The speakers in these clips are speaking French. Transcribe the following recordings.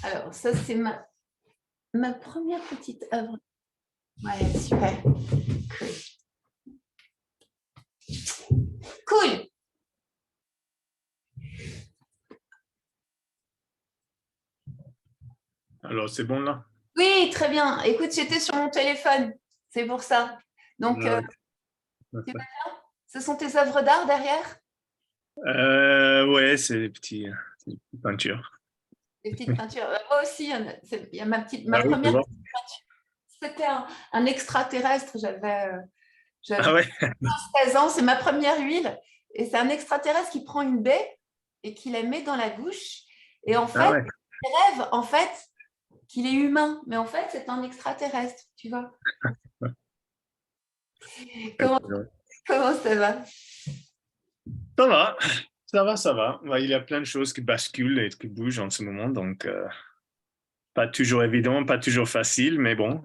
Alors, ça, c'est ma première petite œuvre. Ouais, super. Cool. Alors, c'est bon là? Oui, très bien. Écoute, j'étais sur mon téléphone. C'est pour ça. Donc, Ah, c'est pas bien. Ce sont tes œuvres d'art derrière? ouais, c'est des petites peintures. Des petites peintures. Moi aussi, il y a ma Ah oui, c'est première bon. petite peinture. C'était un extraterrestre. J'avais Ah ouais, 16 ans. C'est ma première huile. Et c'est un extraterrestre qui prend une baie et qui la met dans la bouche. Et en ah fait, ouais. il rêve en fait qu'il est humain. Mais en fait, c'est un extraterrestre. Tu vois? Comment, comment ça va? Ça va, ça va, ça va. Ouais, il y a plein de choses qui basculent et qui bougent en ce moment, donc pas toujours évident, pas toujours facile, mais bon.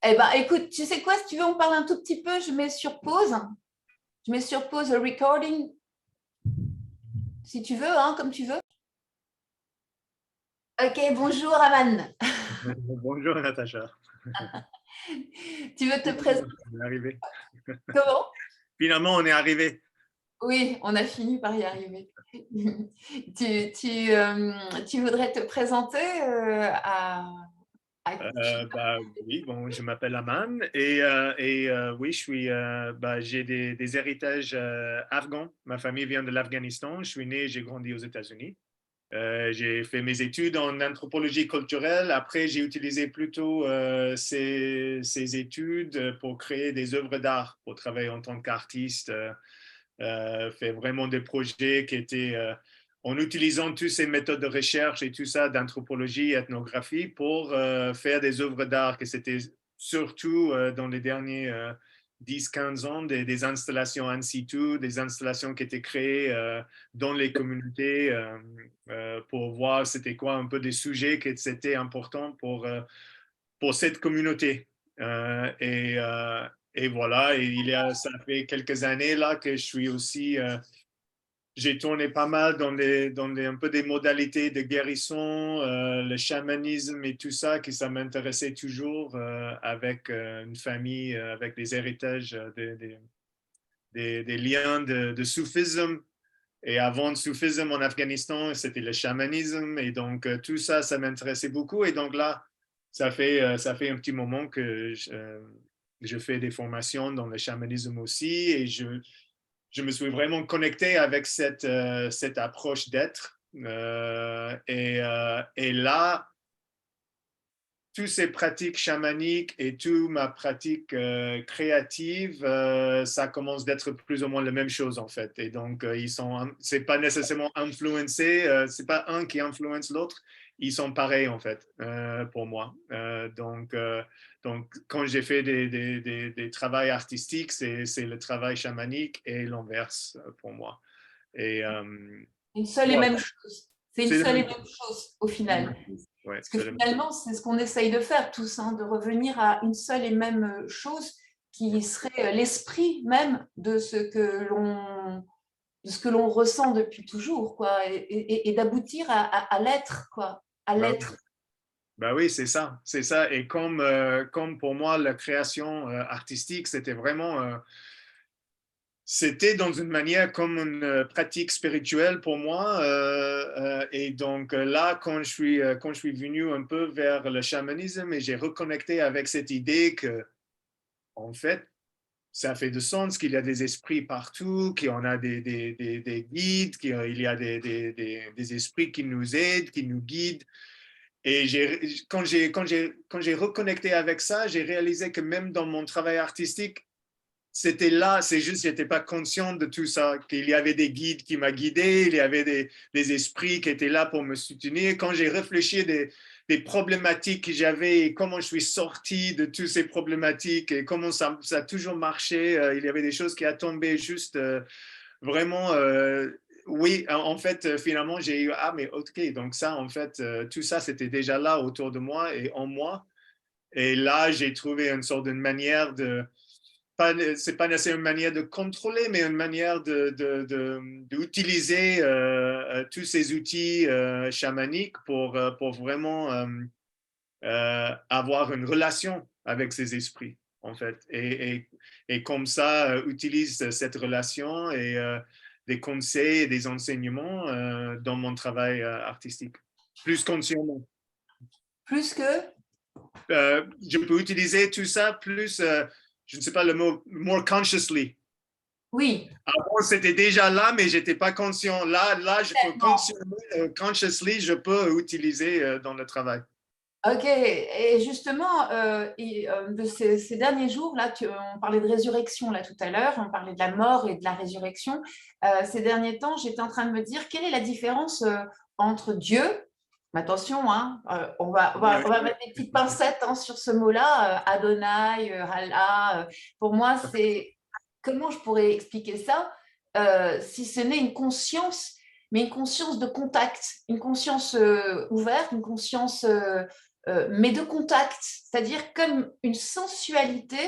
Eh ben, écoute, tu sais quoi? Si tu veux, on parle un tout petit peu. Je mets sur pause. Je mets sur pause le recording, si tu veux, hein, comme tu veux. Ok, bonjour Aman. Bonjour Natacha. Tu veux te présenter? Finalement, on est arrivé. Comment? Finalement, on est arrivé. Oui, on a fini par y arriver. Tu voudrais te présenter qui? Bah, oui, bon, je m'appelle Aman oui, j'ai des héritages afghans. Ma famille vient de l'Afghanistan. Je suis né, j'ai grandi aux États-Unis. J'ai fait mes études en anthropologie culturelle. Après, j'ai utilisé plutôt ces études pour créer des œuvres d'art, pour travailler en tant qu'artiste, fait vraiment des projets qui étaient en utilisant toutes ces méthodes de recherche et tout ça d'anthropologie, ethnographie pour faire des œuvres d'art. Que c'était surtout dans les derniers 10-15 ans des installations in situ, des installations qui étaient créées dans les communautés pour voir c'était quoi un peu des sujets qui étaient importants pour cette communauté. Euh, et, euh, et voilà, ça fait quelques années là que je suis aussi j'ai tourné pas mal un peu des modalités de guérison, le chamanisme et tout ça, ça m'intéressait toujours avec une famille, avec des héritages, des liens de soufisme. Et avant le soufisme en Afghanistan, c'était le chamanisme. Et donc, tout ça, ça m'intéressait beaucoup. Et donc là, ça fait un petit moment que je fais des formations dans le chamanisme aussi. Et je me suis vraiment connecté avec cette approche d'être. Et là, toutes ces pratiques chamaniques et toute ma pratique créative, ça commence d'être plus ou moins la même chose en fait. Et donc, c'est pas nécessairement influencé, c'est pas un qui influence l'autre, ils sont pareils en fait pour moi. Donc, quand j'ai fait des travaux artistiques, c'est le travail chamanique et l'inverse pour moi. Et Une seule et voilà, même chose. C'est une c'est la seule et même même chose. chose au C'est la final. même chose. Ouais, Parce que c'est la même chose. finalement, c'est ce qu'on essaye de faire tous, hein, de revenir à une seule et même chose qui serait l'esprit même de ce que l'on ressent depuis toujours, quoi, et d'aboutir à l'être, quoi, à Bah oui. l'être. Ben oui, c'est ça, c'est ça. Et comme pour moi, la création artistique, c'était dans une manière comme une pratique spirituelle pour moi. Et donc là, quand je suis venu un peu vers le chamanisme et j'ai reconnecté avec cette idée que, en fait, ça fait du sens qu'il y a des esprits partout, qu'il y en a des guides, qu'il y a des esprits qui nous aident, qui nous guident. Et quand j'ai reconnecté avec ça, j'ai réalisé que même dans mon travail artistique, c'était là, c'est juste, je n'étais pas conscient de tout ça, qu'il y avait des guides qui m'ont guidé, il y avait des esprits qui étaient là pour me soutenir. Quand j'ai réfléchi des problématiques que j'avais et comment je suis sorti de toutes ces problématiques et comment ça a toujours marché, il y avait des choses qui ont tombé juste vraiment, oui, en fait, finalement, j'ai eu, ah, mais ok, donc ça, en fait, tout ça, c'était déjà là autour de moi et en moi. Et là, j'ai trouvé une sorte de manière de, c'est pas nécessairement une manière de contrôler, mais une manière d'utiliser tous ces outils chamaniques pour vraiment avoir une relation avec ces esprits, en fait. Et comme ça, utilise cette relation et des conseils et des enseignements dans mon travail artistique, plus consciemment. Plus que? Je peux utiliser tout ça plus, je ne sais pas le mot, more consciously. Oui. Avant, c'était déjà là, mais je n'étais pas conscient. Là, je peux consciously, je peux utiliser dans le travail. Ok, et justement, de ces derniers jours, là, on parlait de résurrection là tout à l'heure, on parlait de la mort et de la résurrection. Ces derniers temps, j'étais en train de me dire quelle est la différence entre Dieu, attention, hein, on va mettre des petites pincettes hein, sur ce mot-là, Adonai, Allah. Pour moi, c'est comment je pourrais expliquer ça si ce n'est une conscience, mais une conscience de contact, une conscience ouverte, une conscience mais de contact, c'est-à-dire comme une sensualité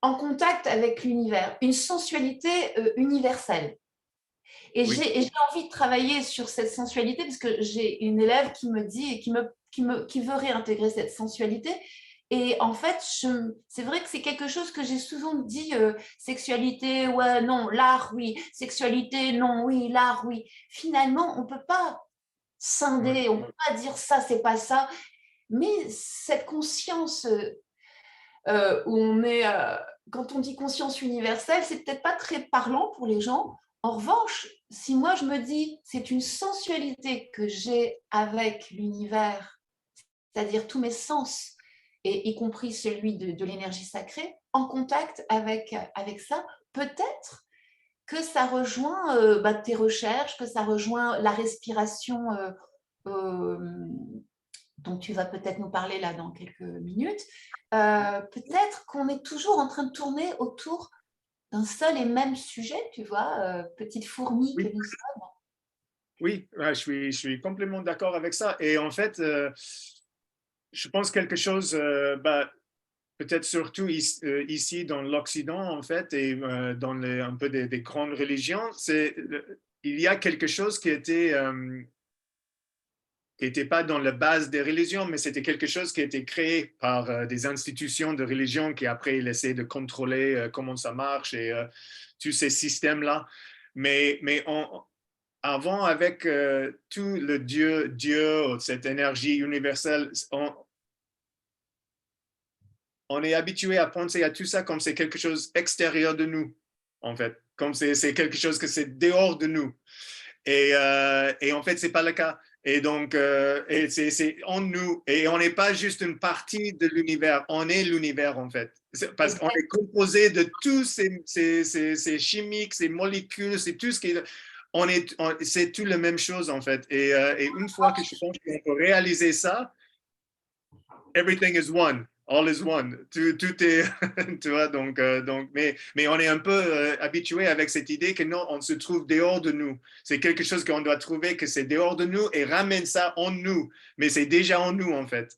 en contact avec l'univers, une sensualité universelle. Et Oui. j'ai envie de travailler sur cette sensualité parce que j'ai une élève qui me dit et qui veut réintégrer cette sensualité. Et en fait, c'est vrai que c'est quelque chose que j'ai souvent dit, sexualité, ouais, non, l'art, oui, sexualité, non, oui, l'art, oui. Finalement, on ne peut pas scinder, on ne peut pas dire ça, c'est pas ça. Mais cette conscience où on est, quand on dit conscience universelle, c'est peut-être pas très parlant pour les gens. En revanche, si moi je me dis c'est une sensualité que j'ai avec l'univers, c'est-à-dire tous mes sens, et y compris celui de l'énergie sacrée, en contact avec ça, peut-être que ça rejoint tes recherches, que ça rejoint la respiration euh, dont tu vas peut-être nous parler là dans quelques minutes, peut-être qu'on est toujours en train de tourner autour d'un seul et même sujet, tu vois, petite fourmi que nous sommes. Oui, je suis complètement d'accord avec ça. Et en fait, je pense quelque chose, peut-être surtout ici dans l'Occident, en fait, et dans un peu des grandes religions, il y a quelque chose qui n'était pas dans la base des religions, mais c'était quelque chose qui a été créé par des institutions de religion qui après ils essaient de contrôler comment ça marche et tous ces systèmes-là. Mais avant, avec tout le Dieu, cette énergie universelle, on est habitué à penser à tout ça comme c'est quelque chose extérieur de nous, en fait, comme c'est quelque chose que c'est dehors de nous. Et en fait, c'est pas le cas. Et donc, c'est en nous. Et on n'est pas juste une partie de l'univers. On est l'univers, en fait. Parce qu'on est composé de tous ces chimiques, ces molécules, c'est tout ce qui est. C'est tout la même chose, en fait. Et une fois que je pense qu'on peut réaliser ça, everything is one. All is one. Tout est, tu vois, donc mais on est un peu habitué avec cette idée que non, on se trouve dehors de nous. C'est quelque chose qu'on doit trouver que c'est dehors de nous et ramène ça en nous. Mais c'est déjà en nous, en fait.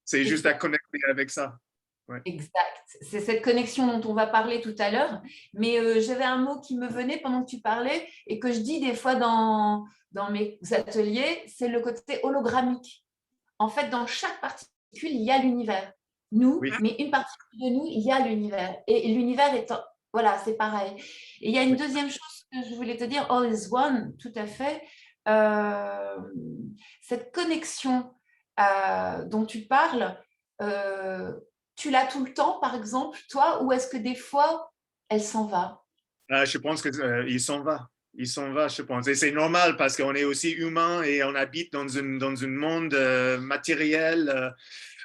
C'est juste à connecter avec ça. Ouais. Exact. C'est cette connexion dont on va parler tout à l'heure. Mais j'avais un mot qui me venait pendant que tu parlais et que je dis des fois dans mes ateliers, c'est le côté hologrammique. En fait, dans chaque particule, il y a l'univers. Nous, Oui. mais une partie de nous, il y a l'univers. Et l'univers est, voilà, c'est pareil. Et il y a une deuxième chose que je voulais te dire, all is one, tout à fait. Cette connexion dont tu parles, tu l'as tout le temps, par exemple, toi, ou est-ce que des fois, elle s'en va? Je pense qu'il s'en va. Il s'en va, je pense. Et c'est normal parce qu'on est aussi humain et on habite dans un monde matériel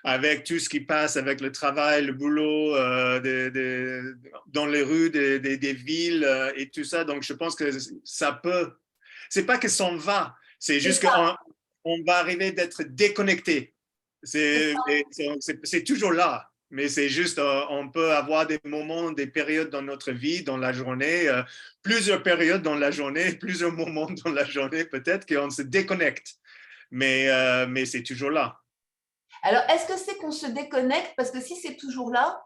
avec tout ce qui passe, avec le travail, le boulot, dans les rues des villes et tout ça. Donc, je pense que ça peut. C'est pas que s'en va, c'est juste qu'on va arriver d'être déconnecté. C'est toujours là. Mais c'est juste, on peut avoir des moments, des périodes dans notre vie, dans la journée, plusieurs périodes dans la journée, plusieurs moments dans la journée, peut-être qu'on se déconnecte. Mais c'est toujours là. Alors, est-ce que c'est qu'on se déconnecte? Parce que si c'est toujours là,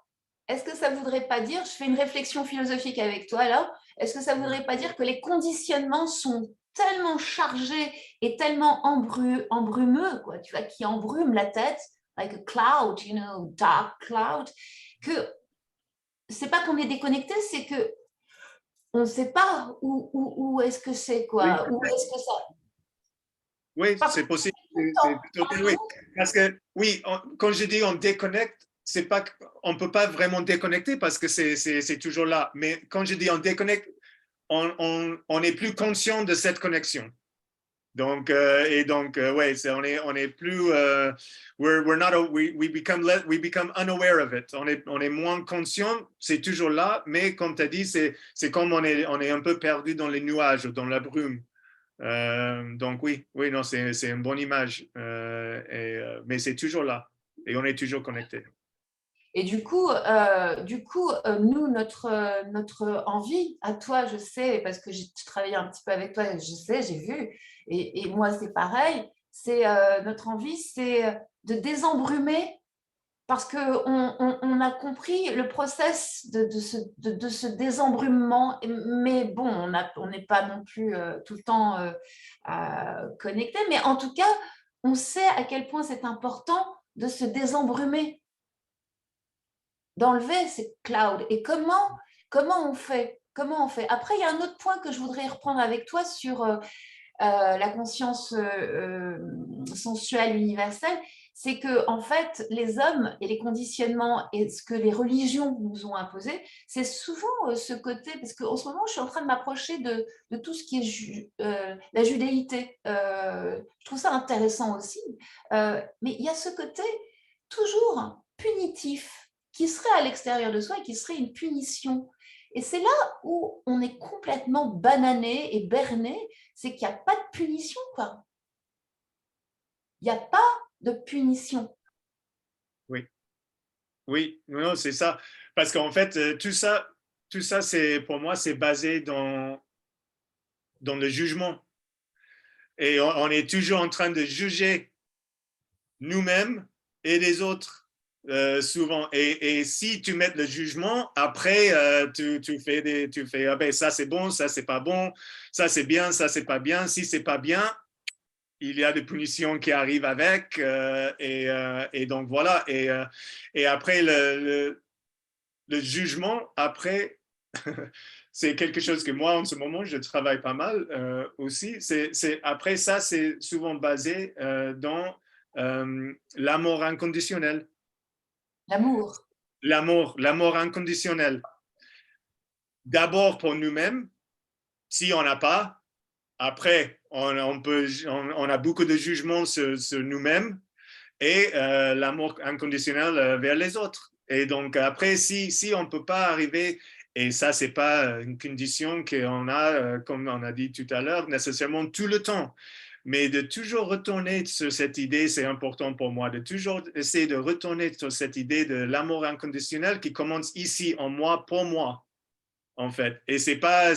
est-ce que ça ne voudrait pas dire, je fais une réflexion philosophique avec toi là, est-ce que ça ne voudrait pas dire que les conditionnements sont tellement chargés et tellement embrumeux, quoi, tu vois, qui embrument la tête, like a cloud, you know, dark cloud, que c'est pas qu'on est déconnecté, c'est que on ne sait pas où est-ce que c'est, Oui, quoi, où est-ce que ça... oui, Parce c'est que possible. tout le temps, Tout à fait, oui. Parce que, oui, quand je dis on déconnecte, c'est pas, on ne peut pas vraiment déconnecter parce que c'est toujours là. Mais quand je dis on déconnecte, on n'est plus conscient de cette connexion. Donc, ouais, on est plus, we're not, we become unaware of it. On est moins conscient, c'est toujours là, mais comme tu as dit, c'est comme on est un peu perdu dans les nuages, dans la brume. Donc oui, non, c'est une bonne image, mais c'est toujours là et on est toujours connecté. Et du coup, nous, notre envie, à toi, je sais, parce que j'ai travaillé un petit peu avec toi, je sais, j'ai vu, et moi, c'est pareil, c'est notre envie, c'est de désembrumer, parce qu'on on a compris le process de ce désembrumement, mais bon, on n'est pas non plus tout le temps connecté, mais en tout cas, on sait à quel point c'est important de se désembrumer, d'enlever ces clouds. Et comment on fait? Comment on fait? Après, il y a un autre point que je voudrais reprendre avec toi sur la conscience sensuelle universelle, c'est que en fait, les hommes et les conditionnements et ce que les religions nous ont imposé, c'est souvent ce côté, parce qu'en ce moment, je suis en train de m'approcher de tout ce qui est la judéité. Je trouve ça intéressant aussi. Mais il y a ce côté toujours punitif qui serait à l'extérieur de soi et qui serait une punition. Et c'est là où on est complètement banané et berné, c'est qu'il n'y a pas de punition, quoi. Il n'y a pas de punition. Oui, oui, non, c'est ça. Parce qu'en fait, tout ça, c'est pour moi, c'est basé dans le jugement. Et on est toujours en train de juger nous-mêmes et les autres. Souvent. Et si tu mets le jugement, après, tu fais ah ben, ça c'est bon, ça c'est pas bon, ça c'est bien, ça c'est pas bien. Si c'est pas bien, il y a des punitions qui arrivent avec. Et donc voilà. Et après, le jugement, après, c'est quelque chose que moi, en ce moment, je travaille pas mal aussi. Après ça, c'est souvent basé dans l'amour inconditionnel. L'amour. L'amour inconditionnel. D'abord pour nous-mêmes, si on n'a pas, après, on a beaucoup de jugements sur nous-mêmes et l'amour inconditionnel vers les autres. Et donc, après, si on ne peut pas arriver, et ça, ce n'est pas une condition qu'on a, comme on a dit tout à l'heure, nécessairement tout le temps. Mais de toujours retourner sur cette idée, c'est important pour moi, de toujours essayer de retourner sur cette idée de l'amour inconditionnel qui commence ici, en moi, pour moi, en fait. Et c'est pas,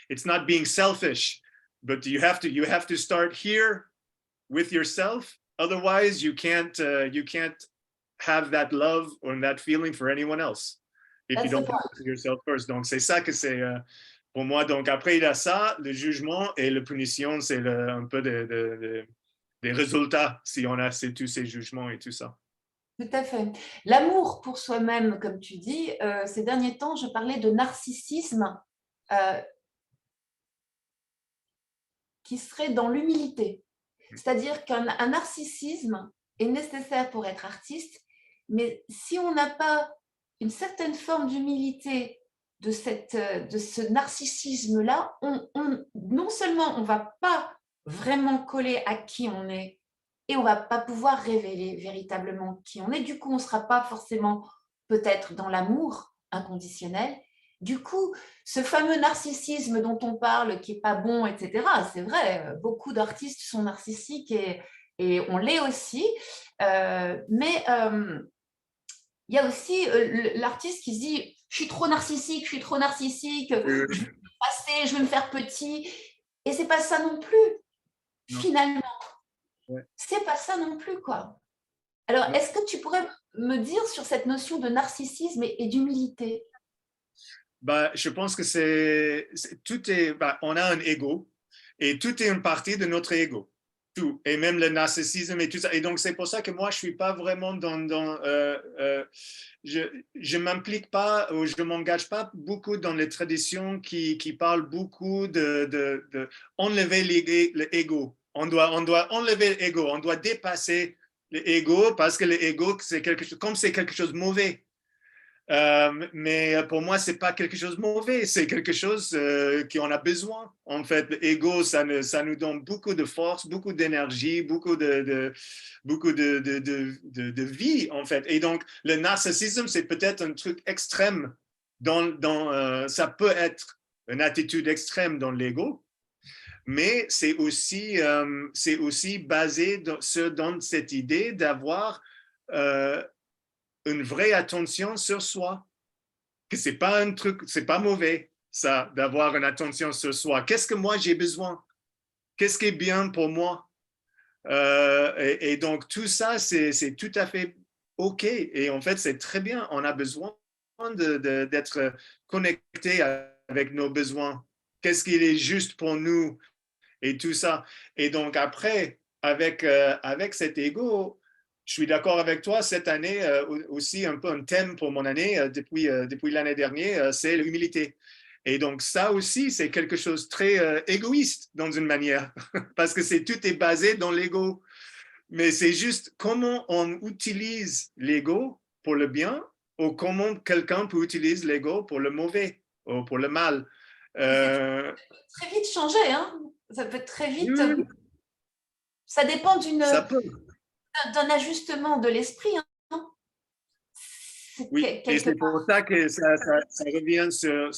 it's not being selfish, but you have to start here with yourself. Otherwise, you can't have that love or that feeling for anyone else if you don't put it to yourself first. Donc, c'est ça que c'est pour moi. Donc, après, il y a ça, le jugement et la punition, c'est un peu des résultats si on a tous ces jugements et tout ça. Tout à fait. L'amour pour soi-même, comme tu dis, ces derniers temps, je parlais de narcissisme qui serait dans l'humilité. C'est-à-dire qu'un narcissisme est nécessaire pour être artiste, mais si on n'a pas une certaine forme d'humilité de ce narcissisme-là, non seulement on ne va pas vraiment coller à qui on est et on ne va pas pouvoir révéler véritablement qui on est, du coup on ne sera pas forcément peut-être dans l'amour inconditionnel. Du coup, ce fameux narcissisme dont on parle, qui n'est pas bon, etc., c'est vrai, beaucoup d'artistes sont narcissiques et on l'est aussi, mais il y a aussi l'artiste qui se dit « je suis trop narcissique, je vais passer, je vais me faire petit ». Et ce n'est pas ça non plus, finalement. Ouais. C'est pas ça non plus, quoi. Alors, est-ce que tu pourrais me dire sur cette notion de narcissisme et d'humilité? Bah, je pense que tout est, bah, on a un ego et tout est une partie de notre ego. Tout, et même le narcissisme et tout ça. Et donc, c'est pour ça que moi, je suis pas vraiment je m'implique pas ou je m'engage pas beaucoup dans les traditions qui parlent beaucoup de enlever l'ego. On doit enlever l'ego, on doit dépasser l'ego parce que l'ego, c'est quelque chose, comme c'est quelque chose de mauvais. Mais pour moi, c'est pas quelque chose de mauvais, c'est quelque chose qu'on a besoin. En fait, l'ego, ça nous donne beaucoup de force, beaucoup d'énergie, beaucoup de vie, en fait. Et donc, le narcissisme, c'est peut-être un truc extrême. Ça peut être une attitude extrême dans l'ego, mais c'est aussi basé dans cette idée d'avoir une vraie attention sur soi. Que c'est pas un truc, c'est pas mauvais, ça, d'avoir une attention sur soi. Qu'est-ce que moi j'ai besoin? Qu'est-ce qui est bien pour moi? Et donc, tout ça, c'est tout à fait OK. Et en fait, c'est très bien. On a besoin d'être connecté avec nos besoins. Qu'est-ce qui est juste pour nous? Et tout ça. Et donc, après, avec cet ego, je suis d'accord avec toi, cette année, aussi un peu un thème pour mon année, depuis l'année dernière, c'est l'humilité. Et donc, ça aussi, c'est quelque chose de très égoïste dans une manière, parce que tout est basé dans l'ego. Mais c'est juste comment on utilise l'ego pour le bien ou comment quelqu'un peut utiliser l'ego pour le mauvais ou pour le mal. Euh, Très vite changer, hein. Ça peut être très vite. oui, Ça dépend ça peut. d'un ajustement de l'esprit, hein. Oui, et Quelque c'est pour part. ça que ça revient sur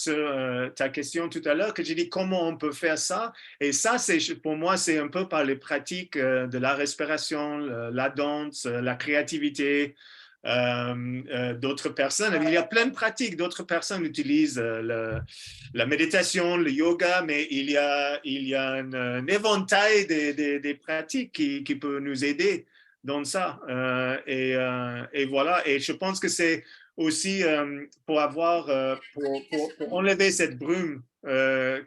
ta question tout à l'heure, que j'ai dit comment on peut faire ça. Et ça, pour moi, c'est un peu par les pratiques de la respiration, la danse, la créativité, d'autres personnes. Il y a plein de pratiques. D'autres personnes utilisent la méditation, le yoga, mais il y a un éventail des pratiques qui peut nous aider dans ça. Et voilà. Et je pense que c'est aussi pour enlever cette brume,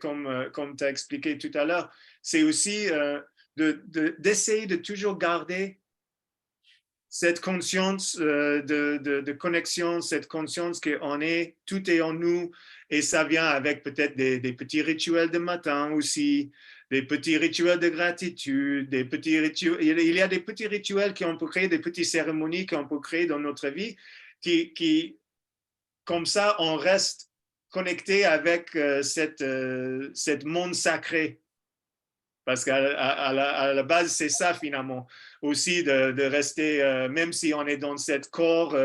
comme tu as expliqué tout à l'heure, c'est aussi d'essayer de toujours garder cette conscience de connexion, cette conscience qu'on est, tout est en nous, et ça vient avec peut-être des petits rituels de matin aussi, des petits rituels de gratitude, des petits rituels. Il y a des petits rituels qu'on peut créer, des petites cérémonies qu'on peut créer dans notre vie, qui comme ça, on reste connecté avec cette monde sacré. Parce qu'à la base, c'est ça finalement. Aussi de rester, même si on est dans cette corps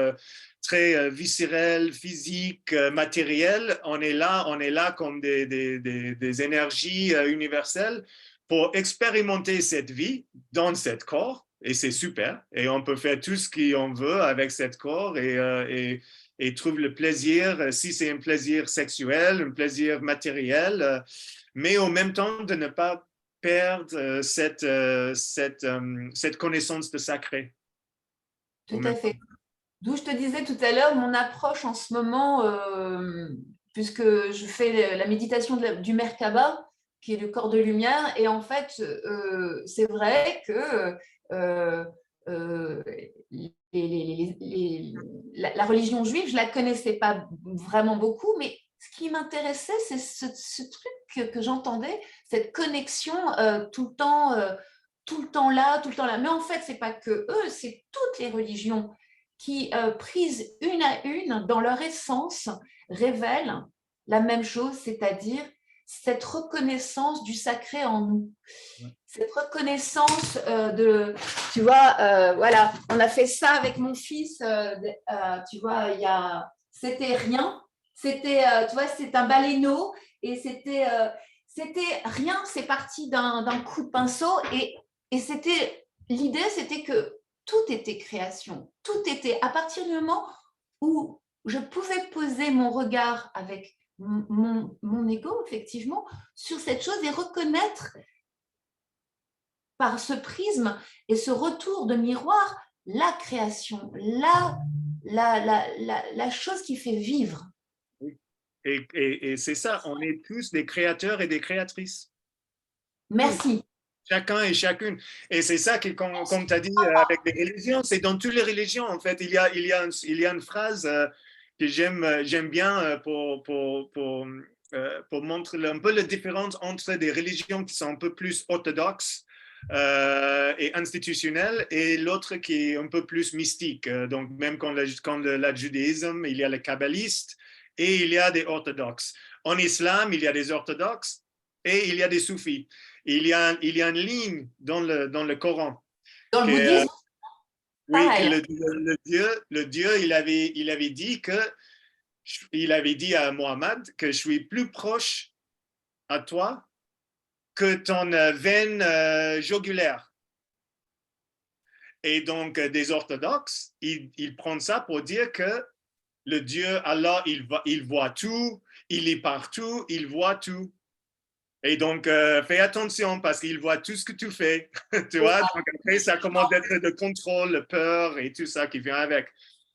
très viscérel, physique, matériel, on est là comme des énergies universelles pour expérimenter cette vie dans cette corps. Et c'est super. Et on peut faire tout ce qu'on veut avec cette corps et trouve le plaisir, si c'est un plaisir sexuel, un plaisir matériel, mais en même temps de ne pas perdre cette connaissance de sacré. Tout à fait. D'où je te disais tout à l'heure, mon approche en ce moment, puisque je fais la méditation du Merkaba, qui est le corps de lumière, et en fait, c'est vrai que la religion juive, je ne la connaissais pas vraiment beaucoup, mais ce qui m'intéressait, c'est ce truc que j'entendais, cette connexion tout le temps là, tout le temps là. Mais en fait, ce n'est pas que eux, c'est toutes les religions qui, prises une à une, dans leur essence, révèlent la même chose, c'est-à-dire cette reconnaissance du sacré en nous. Cette reconnaissance tu vois, voilà, on a fait ça avec mon fils, tu vois, c'était rien, tu vois, c'est un baleineau, et c'était rien, c'est parti d'un coup de pinceau, et l'idée, c'était que tout était création, tout était, à partir du moment où je pouvais poser mon regard avec mon ego, effectivement, sur cette chose et reconnaître par ce prisme et ce retour de miroir la création, la chose qui fait vivre. Oui. Et c'est ça, on est tous des créateurs et des créatrices. Tous, Merci. chacun et chacune. Et c'est ça que, comme tu as dit, avec les religions, c'est dans toutes les religions, en fait. Il y a une phrase que j'aime bien pour montrer un peu la différence entre des religions qui sont un peu plus orthodoxes et institutionnelles et l'autre qui est un peu plus mystique. Donc, même quand le judaïsme, il y a les kabbalistes et il y a des orthodoxes. En islam, il y a des orthodoxes et il y a des soufis. Il y a une ligne dans le Coran Dans le que, bouddhisme, oui, que pareil. le Dieu il avait dit à Mohammed que je suis plus proche à toi que ton veine jugulaire. Et donc, des orthodoxes, ils prennent ça pour dire que le Dieu, Allah, il voit tout, il est partout, il voit tout. Et donc, fais attention parce qu'il voit tout ce que tu fais. Tu vois, donc après, ça commence d'être le contrôle, le peur et tout ça qui vient avec.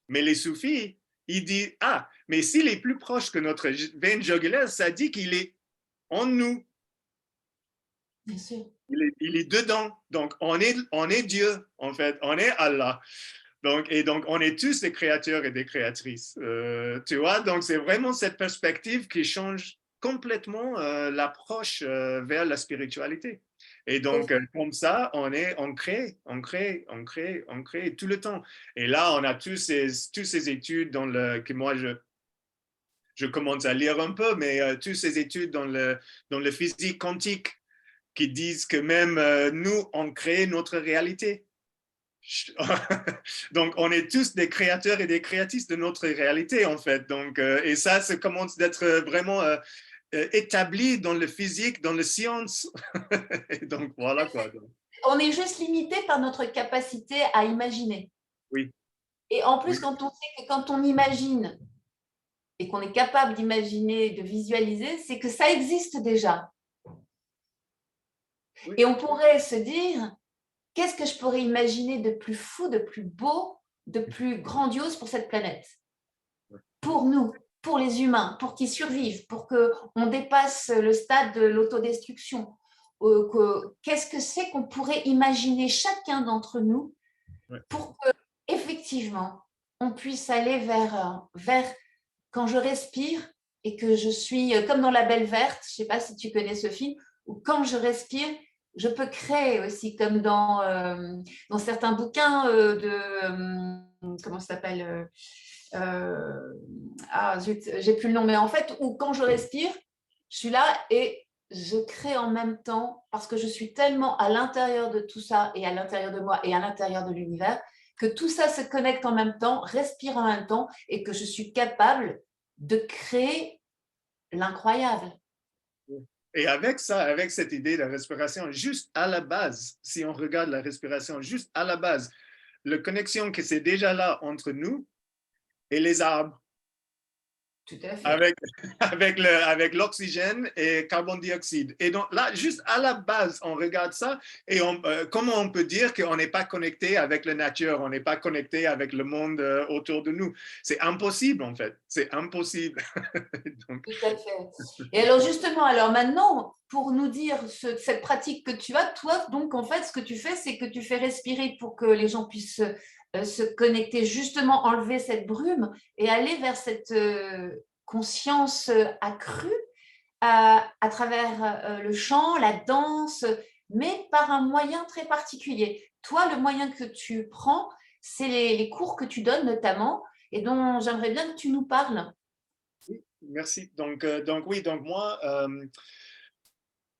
Mais les soufis, ils disent, ah, mais s'il est plus proche que notre veine jugulaire, ça dit qu'il est en nous. Bien sûr. Il est dedans. Donc, on est Dieu, en fait. On est Allah. Donc, on est tous des créateurs et des créatrices. Tu vois, donc c'est vraiment cette perspective qui change complètement l'approche vers la spiritualité. Et donc, comme ça, on crée tout le temps. Et là, on a tous ces études que moi, je commence à lire un peu, mais toutes ces études dans le physique quantique qui disent que même nous, on crée notre réalité. Donc, on est tous des créateurs et des créatrices de notre réalité, en fait. Donc, et ça commence d'être vraiment établi dans le physique, dans la science. Et donc, voilà quoi. Donc, On est juste limité par notre capacité à imaginer. oui, Et en plus, oui, quand on sait que quand on imagine et qu'on est capable d'imaginer, de visualiser, c'est que ça existe déjà. oui, Et on pourrait se dire, qu'est-ce que je pourrais imaginer de plus fou, de plus beau, de plus grandiose pour cette planète? Pour nous, pour les humains, pour qu'ils survivent, pour qu'on dépasse le stade de l'autodestruction. Qu'est-ce que c'est qu'on pourrait imaginer chacun d'entre nous oui, pour que, effectivement, on puisse aller vers quand je respire et que je suis comme dans La Belle Verte, je ne sais pas si tu connais ce film, où quand je respire, je peux créer aussi, comme dans certains bouquins comment ça s'appelle ah zut, j'ai plus le nom, mais en fait, où quand je respire, je suis là et je crée en même temps parce que je suis tellement à l'intérieur de tout ça et à l'intérieur de moi et à l'intérieur de l'univers que tout ça se connecte en même temps, respire en même temps et que je suis capable de créer l'incroyable. oui. Et avec ça, avec cette idée de la respiration, juste à la base, si on regarde la respiration, juste à la base, la connexion que c'est déjà là entre nous et les arbres, Tout à fait. avec, avec l'oxygène et carbone dioxyde. Et donc là, juste à la base, on regarde ça et comment on peut dire qu'on n'est pas connecté avec la nature, on n'est pas connecté avec le monde autour de nous? C'est impossible en fait, c'est impossible. Donc, Tout à fait. Et alors justement, alors maintenant, pour nous dire cette pratique que tu as, toi, donc en fait, ce que tu fais, c'est que tu fais respirer pour que les gens puissent se connecter, justement enlever cette brume et aller vers cette conscience accrue à travers le chant, la danse, mais par un moyen très particulier. Toi, le moyen que tu prends, c'est les cours que tu donnes notamment et dont j'aimerais bien que tu nous parles. oui, merci. Donc oui, donc moi,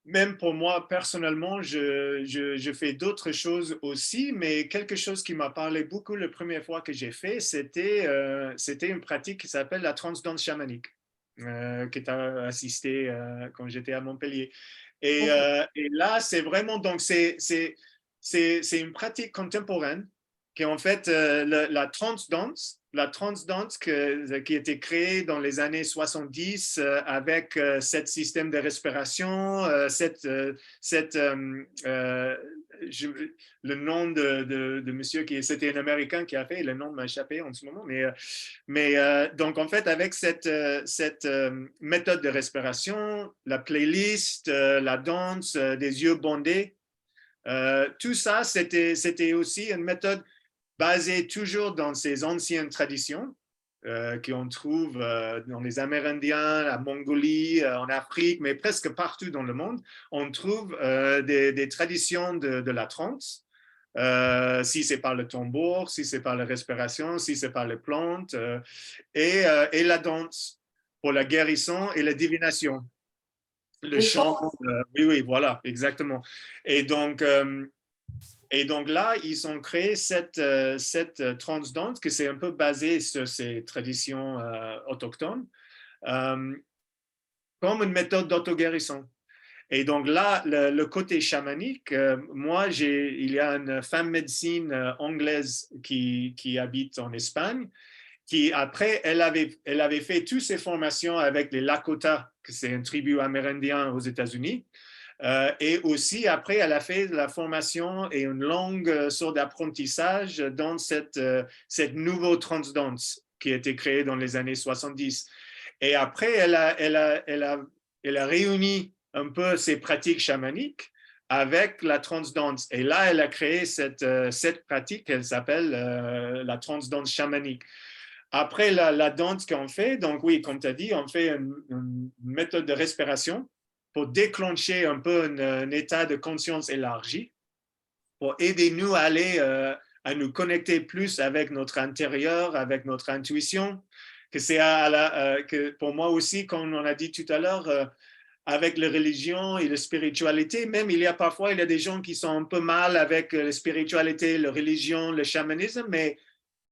même pour moi personnellement, je fais d'autres choses aussi, mais quelque chose qui m'a parlé beaucoup la première fois que j'ai fait, c'était une pratique qui s'appelle la trance danse chamanique, que tu as assisté quand j'étais à Montpellier. Et là, c'est vraiment, donc c'est une pratique contemporaine qui est en fait la trance dance qui a été créée dans les années 70 avec cet système de respiration, le nom de monsieur c'était un Américain qui a fait, le nom m'a échappé en ce moment, donc en fait, avec cette méthode de respiration, la playlist, la danse, des yeux bandés, tout ça, c'était aussi une méthode basée toujours dans ces anciennes traditions qu'on trouve dans les Amérindiens, la Mongolie, en Afrique, mais presque partout dans le monde. On trouve des traditions de la trance. Si c'est par le tambour, si c'est par la respiration, si c'est par les plantes, et la danse pour la guérison et la divination. Le chant, oui, voilà, exactement. Et donc là, ils ont créé cette trance dance que c'est un peu basé sur ces traditions autochtones comme une méthode d'auto-guérison. Et donc là, le côté chamanique, moi, il y a une femme médecine anglaise qui habite en Espagne, qui après, elle avait fait toutes ses formations avec les Lakota, que c'est une tribu amérindienne aux États-Unis. Et aussi, après, elle a fait la formation et une longue sorte d'apprentissage dans cette nouvelle trance dance qui a été créée dans les années 70. Et après, elle a réuni un peu ses pratiques chamaniques avec la trance dance. Et là, elle a créé cette pratique qu'elle s'appelle la trance dance chamanique. Après la danse qu'on fait, donc oui, comme tu as dit, on fait une méthode de respiration pour déclencher un peu un état de conscience élargi, pour aider nous à aller à nous connecter plus avec notre intérieur, avec notre intuition. Que c'est que pour moi aussi, comme on a dit tout à l'heure, avec la religion et la spiritualité, même il y a des gens qui sont un peu mal avec la spiritualité, la religion, le chamanisme, mais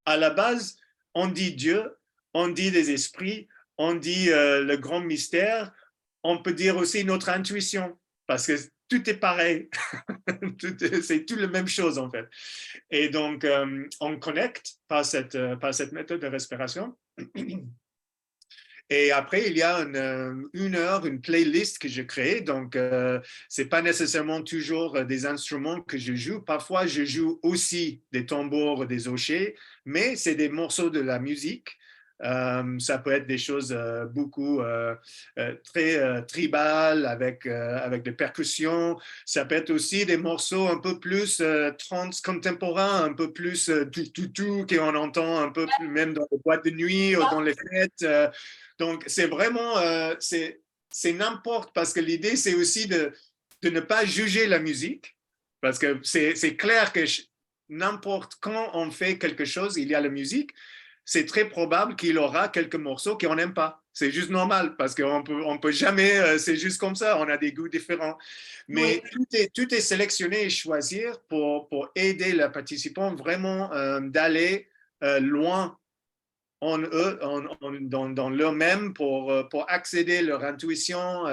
à la base, on dit Dieu, on dit des esprits, on dit le grand mystère, on peut dire aussi notre intuition, parce que tout est pareil, c'est tout la même chose en fait. Et donc, on connecte par cette méthode de respiration. Et après, il y a une heure, une playlist que j'ai créée. Donc, ce n'est pas nécessairement toujours des instruments que je joue. Parfois, je joue aussi des tambours, des hochets, mais c'est des morceaux de la musique. Ça peut être des choses beaucoup très tribales avec des percussions. Ça peut être aussi des morceaux un peu plus trance contemporains, un peu plus tout qu'on entend un peu plus même dans les boîtes de nuit ou dans les fêtes. Donc, c'est vraiment, c'est n'importe, parce que l'idée, c'est aussi de ne pas juger la musique, parce que c'est clair que n'importe quand on fait quelque chose, il y a la musique, c'est très probable qu'il y aura quelques morceaux qu'on n'aime pas. C'est juste normal, parce qu'on peut jamais, c'est juste comme ça, on a des goûts différents. Mais oui, tout est sélectionné et choisi pour aider le participant vraiment d'aller loin en eux, dans l'eux-mêmes pour accéder à leur intuition,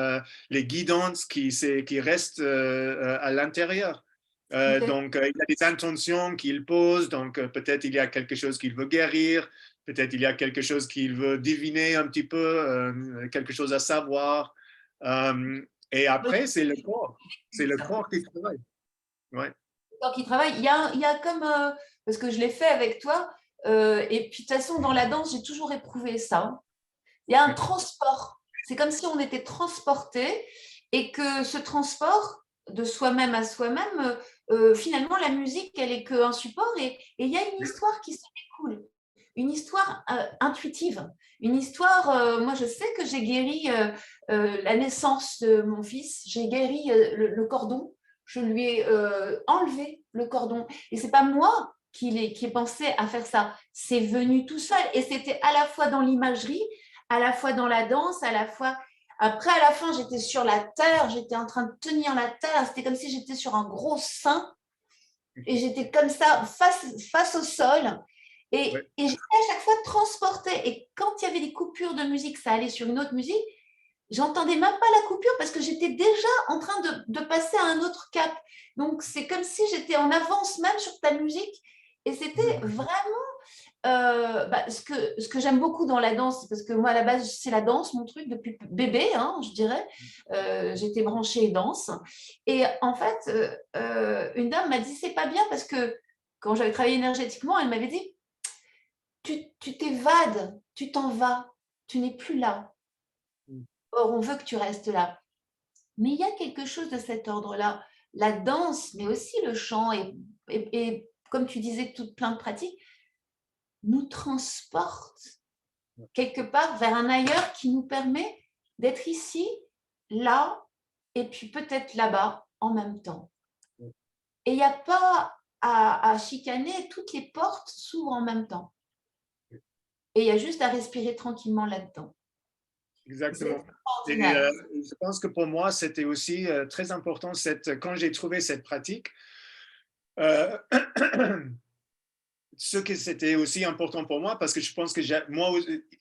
les guidances qui restent à l'intérieur. Donc, il y a des intentions qu'il pose, donc peut-être il y a quelque chose qu'il veut guérir, peut-être il y a quelque chose qu'il veut deviner un petit peu, quelque chose à savoir. Et après, c'est le corps. C'est le corps qui travaille. Ouais. Le corps qui travaille. Il y a comme, parce que je l'ai fait avec toi, et puis de toute façon, dans la danse, j'ai toujours éprouvé ça. Il y a un transport. C'est comme si on était transporté et que ce transport de soi-même à soi-même, finalement, la musique, elle est qu'un support et il y a une histoire qui se découle, une histoire intuitive, une histoire, moi je sais que j'ai guéri la naissance de mon fils, j'ai guéri le cordon, je lui ai enlevé le cordon et c'est pas moi qui ai pensé à faire ça, c'est venu tout seul et c'était à la fois dans l'imagerie, à la fois dans la danse, à la fois. Après, à la fin, j'étais sur la terre, j'étais en train de tenir la terre. C'était comme si j'étais sur un gros sein et j'étais comme ça, face au sol. Et j'étais à chaque fois transportée. Et quand il y avait des coupures de musique, ça allait sur une autre musique, j'entendais même pas la coupure parce que j'étais déjà en train de passer à un autre cap. Donc, c'est comme si j'étais en avance même sur ta musique. Et c'était vraiment Ce que j'aime beaucoup dans la danse, parce que moi, à la base, c'est la danse, mon truc, depuis bébé, hein, je dirais. J'étais branchée danse. Et en fait, une dame m'a dit, c'est pas bien, parce que quand j'avais travaillé énergétiquement, elle m'avait dit, tu t'évades, tu t'en vas, tu n'es plus là. Or, on veut que tu restes là. Mais il y a quelque chose de cet ordre-là. La danse, mais aussi le chant, et comme tu disais, toutes plein de pratiques, nous transportent quelque part vers un ailleurs qui nous permet d'être ici, là, et puis peut-être là-bas en même temps. Et il n'y a pas à chicaner, toutes les portes s'ouvrent en même temps. Et il y a juste à respirer tranquillement là-dedans. Exactement. C'est Et extraordinaire. je pense que pour moi, c'était aussi très important quand j'ai trouvé cette pratique. Euh, ce que c'était aussi important pour moi, parce que je pense que moi,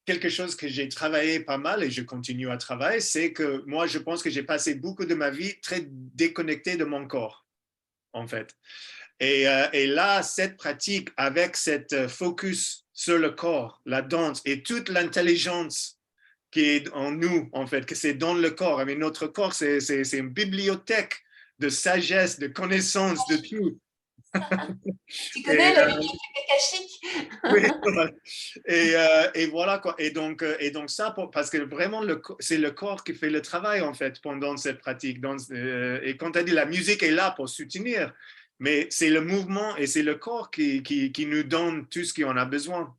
quelque chose que j'ai travaillé pas mal et je continue à travailler, c'est que moi, je pense que j'ai passé beaucoup de ma vie très déconnecté de mon corps, en fait. Et là, cette pratique avec cette focus sur le corps, la danse et toute l'intelligence qui est en nous, en fait, que c'est dans le corps. Mais notre corps, c'est une bibliothèque de sagesse, de connaissances, de tout. Tu Et, connais la bibliothèque akashique? oui, et voilà quoi. Et donc ça, parce que vraiment, c'est le corps qui fait le travail en fait pendant cette pratique. Et quand tu as dit la musique est là pour soutenir, mais c'est le mouvement et c'est le corps qui nous donne tout ce qu'on a besoin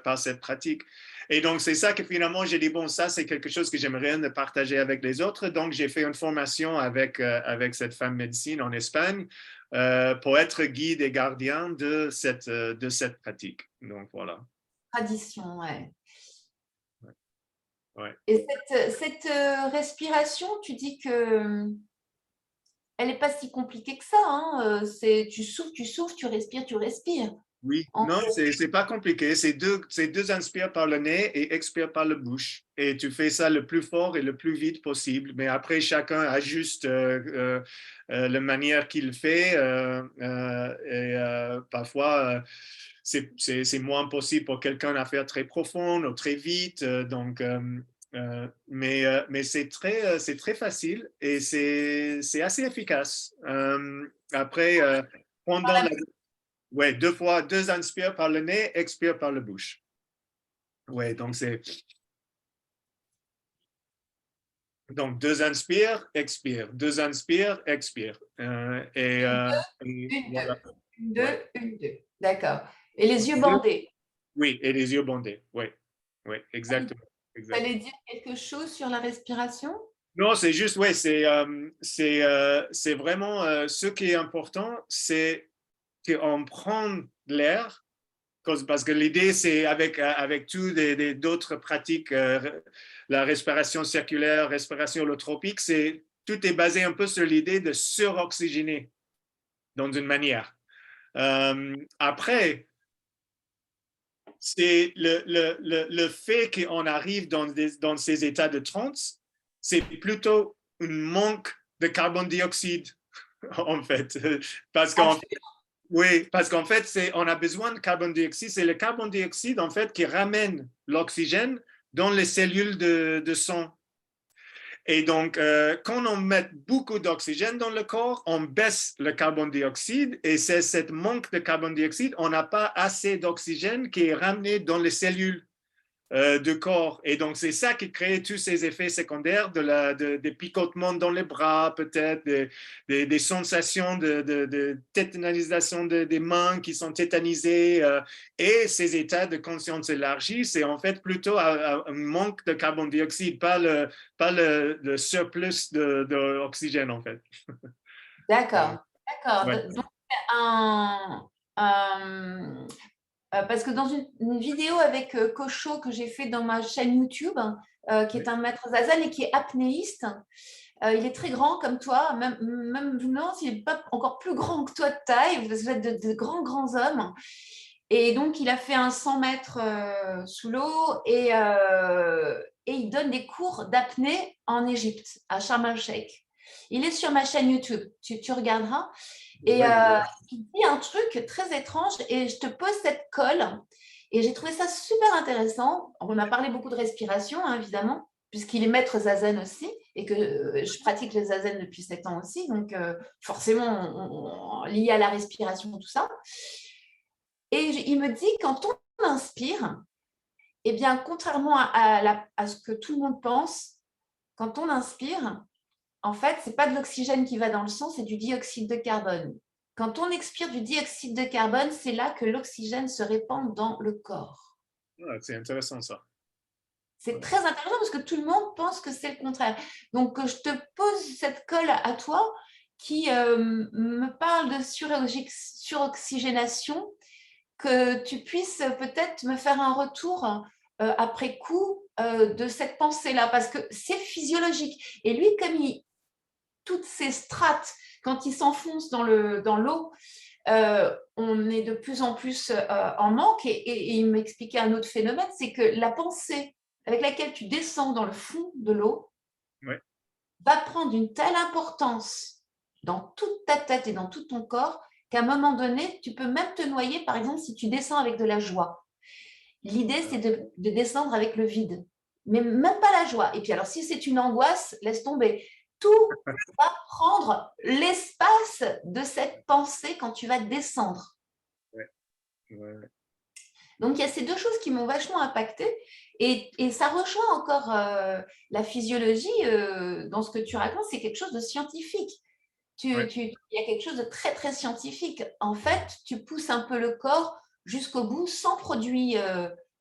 par cette pratique. Et donc, c'est ça que finalement, j'ai dit, bon, ça, c'est quelque chose que j'aimerais partager avec les autres. Donc, j'ai fait une formation avec cette femme médecine en Espagne pour être guide et gardien de cette pratique. Donc, voilà. Tradition, ouais. Ouais. Et cette respiration, tu dis que elle n'est pas si compliquée que ça. Hein. Tu souffles, tu respires, tu respires. Oui, En non, c'est pas compliqué. C'est deux inspires par le nez et expire par la bouche. Et tu fais ça le plus fort et le plus vite possible. Mais après, chacun ajuste la manière qu'il fait. Parfois, c'est moins possible pour quelqu'un à faire très profond ou très vite. Mais c'est très facile et c'est assez efficace. Après, pendant la Ouais, deux fois, deux inspires par le nez, expire par la bouche. Ouais, donc deux inspires, expire, deux inspires, expire. Et une, voilà. deux, une, Ouais. deux, une, deux. D'accord. Et les yeux Deux. bandés. Oui, et les yeux bandés. Oui, oui, Tu exactement, allais exactement. dire quelque chose sur la respiration? Non, c'est juste, ouais, c'est vraiment ce qui est important, c'est qu'on prend l'air. Parce que l'idée, c'est avec tout d'autres pratiques, la respiration circulaire, respiration holotropique, tout est basé un peu sur l'idée de suroxygéner dans une manière. Après, c'est le fait qu'on arrive dans ces états de transe, c'est plutôt un manque de carbone dioxyde, en fait. Parce qu'en Oui, parce qu'en fait, on a besoin de carbone dioxyde. C'est le carbone dioxyde, en fait, qui ramène l'oxygène dans les cellules de sang. Et donc, quand on met beaucoup d'oxygène dans le corps, on baisse le carbone dioxyde et c'est ce manque de carbone dioxyde, on n'a pas assez d'oxygène qui est ramené dans les cellules de corps. Et donc, c'est ça qui crée tous ces effets secondaires des picotements dans les bras, peut-être, des sensations de tétanisation des mains qui sont tétanisées. Et ces états de conscience élargie, c'est en fait plutôt un manque de carbone dioxyde, pas le surplus d'oxygène, en fait. D'accord. D'accord. Ouais. Donc, un, parce que dans une vidéo avec Cocho que j'ai fait dans ma chaîne YouTube, qui est un maître zazen et qui est apnéiste, il est très grand comme toi, même non, il n'est pas encore plus grand que toi de taille, vous êtes de grands, grands hommes. Et donc, il a fait un 100 mètres sous l'eau et il donne des cours d'apnée en Égypte, à Sharm el-Sheikh. Il est sur ma chaîne YouTube, tu regarderas. Et Oui, il dit un truc très étrange et je te pose cette colle. Et j'ai trouvé ça super intéressant. On a parlé beaucoup de respiration, hein, évidemment, puisqu'il est maître zazen aussi et que je pratique le zazen depuis 7 ans aussi. Donc, forcément, lié à la respiration, tout ça. Et il me dit, quand on inspire, eh bien, contrairement à ce que tout le monde pense, quand on inspire, en fait, ce n'est pas de l'oxygène qui va dans le sang, c'est du dioxyde de carbone. Quand on expire du dioxyde de carbone, c'est là que l'oxygène se répand dans le corps. c'est intéressant ça. C'est Ouais. très intéressant parce que tout le monde pense que c'est le contraire. Donc, je te pose cette colle à toi qui me parle de suroxygénation, que tu puisses peut-être me faire un retour après coup de cette pensée-là, parce que c'est physiologique. Et lui, comme toutes ces strates, quand il s'enfonce dans l'eau, on est de plus en plus en manque. Et il m'expliquait un autre phénomène, c'est que la pensée avec laquelle tu descends dans le fond de l'eau Ouais. va prendre une telle importance dans toute ta tête et dans tout ton corps qu'à un moment donné, tu peux même te noyer, par exemple, si tu descends avec de la joie. L'idée, c'est de descendre avec le vide, mais même pas la joie. Et puis alors, si c'est une angoisse, laisse tomber. Tout va prendre l'espace de cette pensée quand tu vas descendre. Ouais. Ouais. Donc, il y a ces deux choses qui m'ont vachement impacté. Et ça rejoint encore la physiologie dans ce que tu racontes, c'est quelque chose de scientifique. Ouais. Il y a quelque chose de très, très scientifique. En fait, tu pousses un peu le corps jusqu'au bout sans produits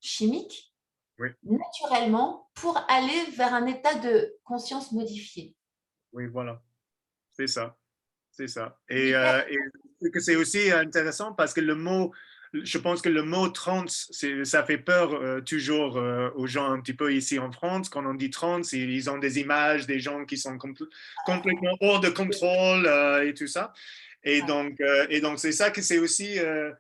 chimiques, Oui, naturellement, pour aller vers un état de conscience modifié. oui, voilà, c'est ça. C'est ça. Hyper- Et que c'est aussi intéressant parce que le mot, je pense que le mot trans, ça fait peur toujours aux gens un petit peu ici en France. Quand on dit trans, ils ont des images des gens qui sont complètement hors de contrôle et tout ça. Et donc c'est ça que c'est aussi, euh,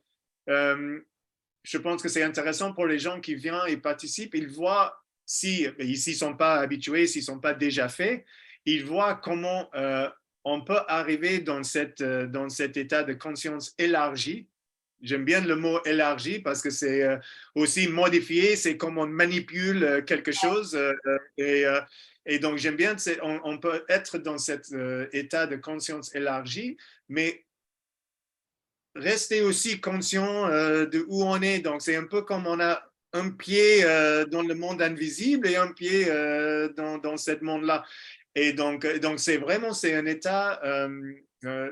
je pense que c'est intéressant pour les gens qui viennent et participent. Ils voient, si ici ils ne sont pas habitués, s'ils ne sont pas déjà faits, ils voient comment on peut arriver dans cet état de conscience élargi. J'aime bien le mot élargi parce que c'est aussi modifié, c'est comme on manipule quelque chose. Et donc, j'aime bien, on peut être dans cet état de conscience élargi, mais rester aussi conscient de où on est. Donc, c'est un peu comme on a un pied dans le monde invisible et un pied dans ce monde-là. Et donc c'est vraiment, c'est un état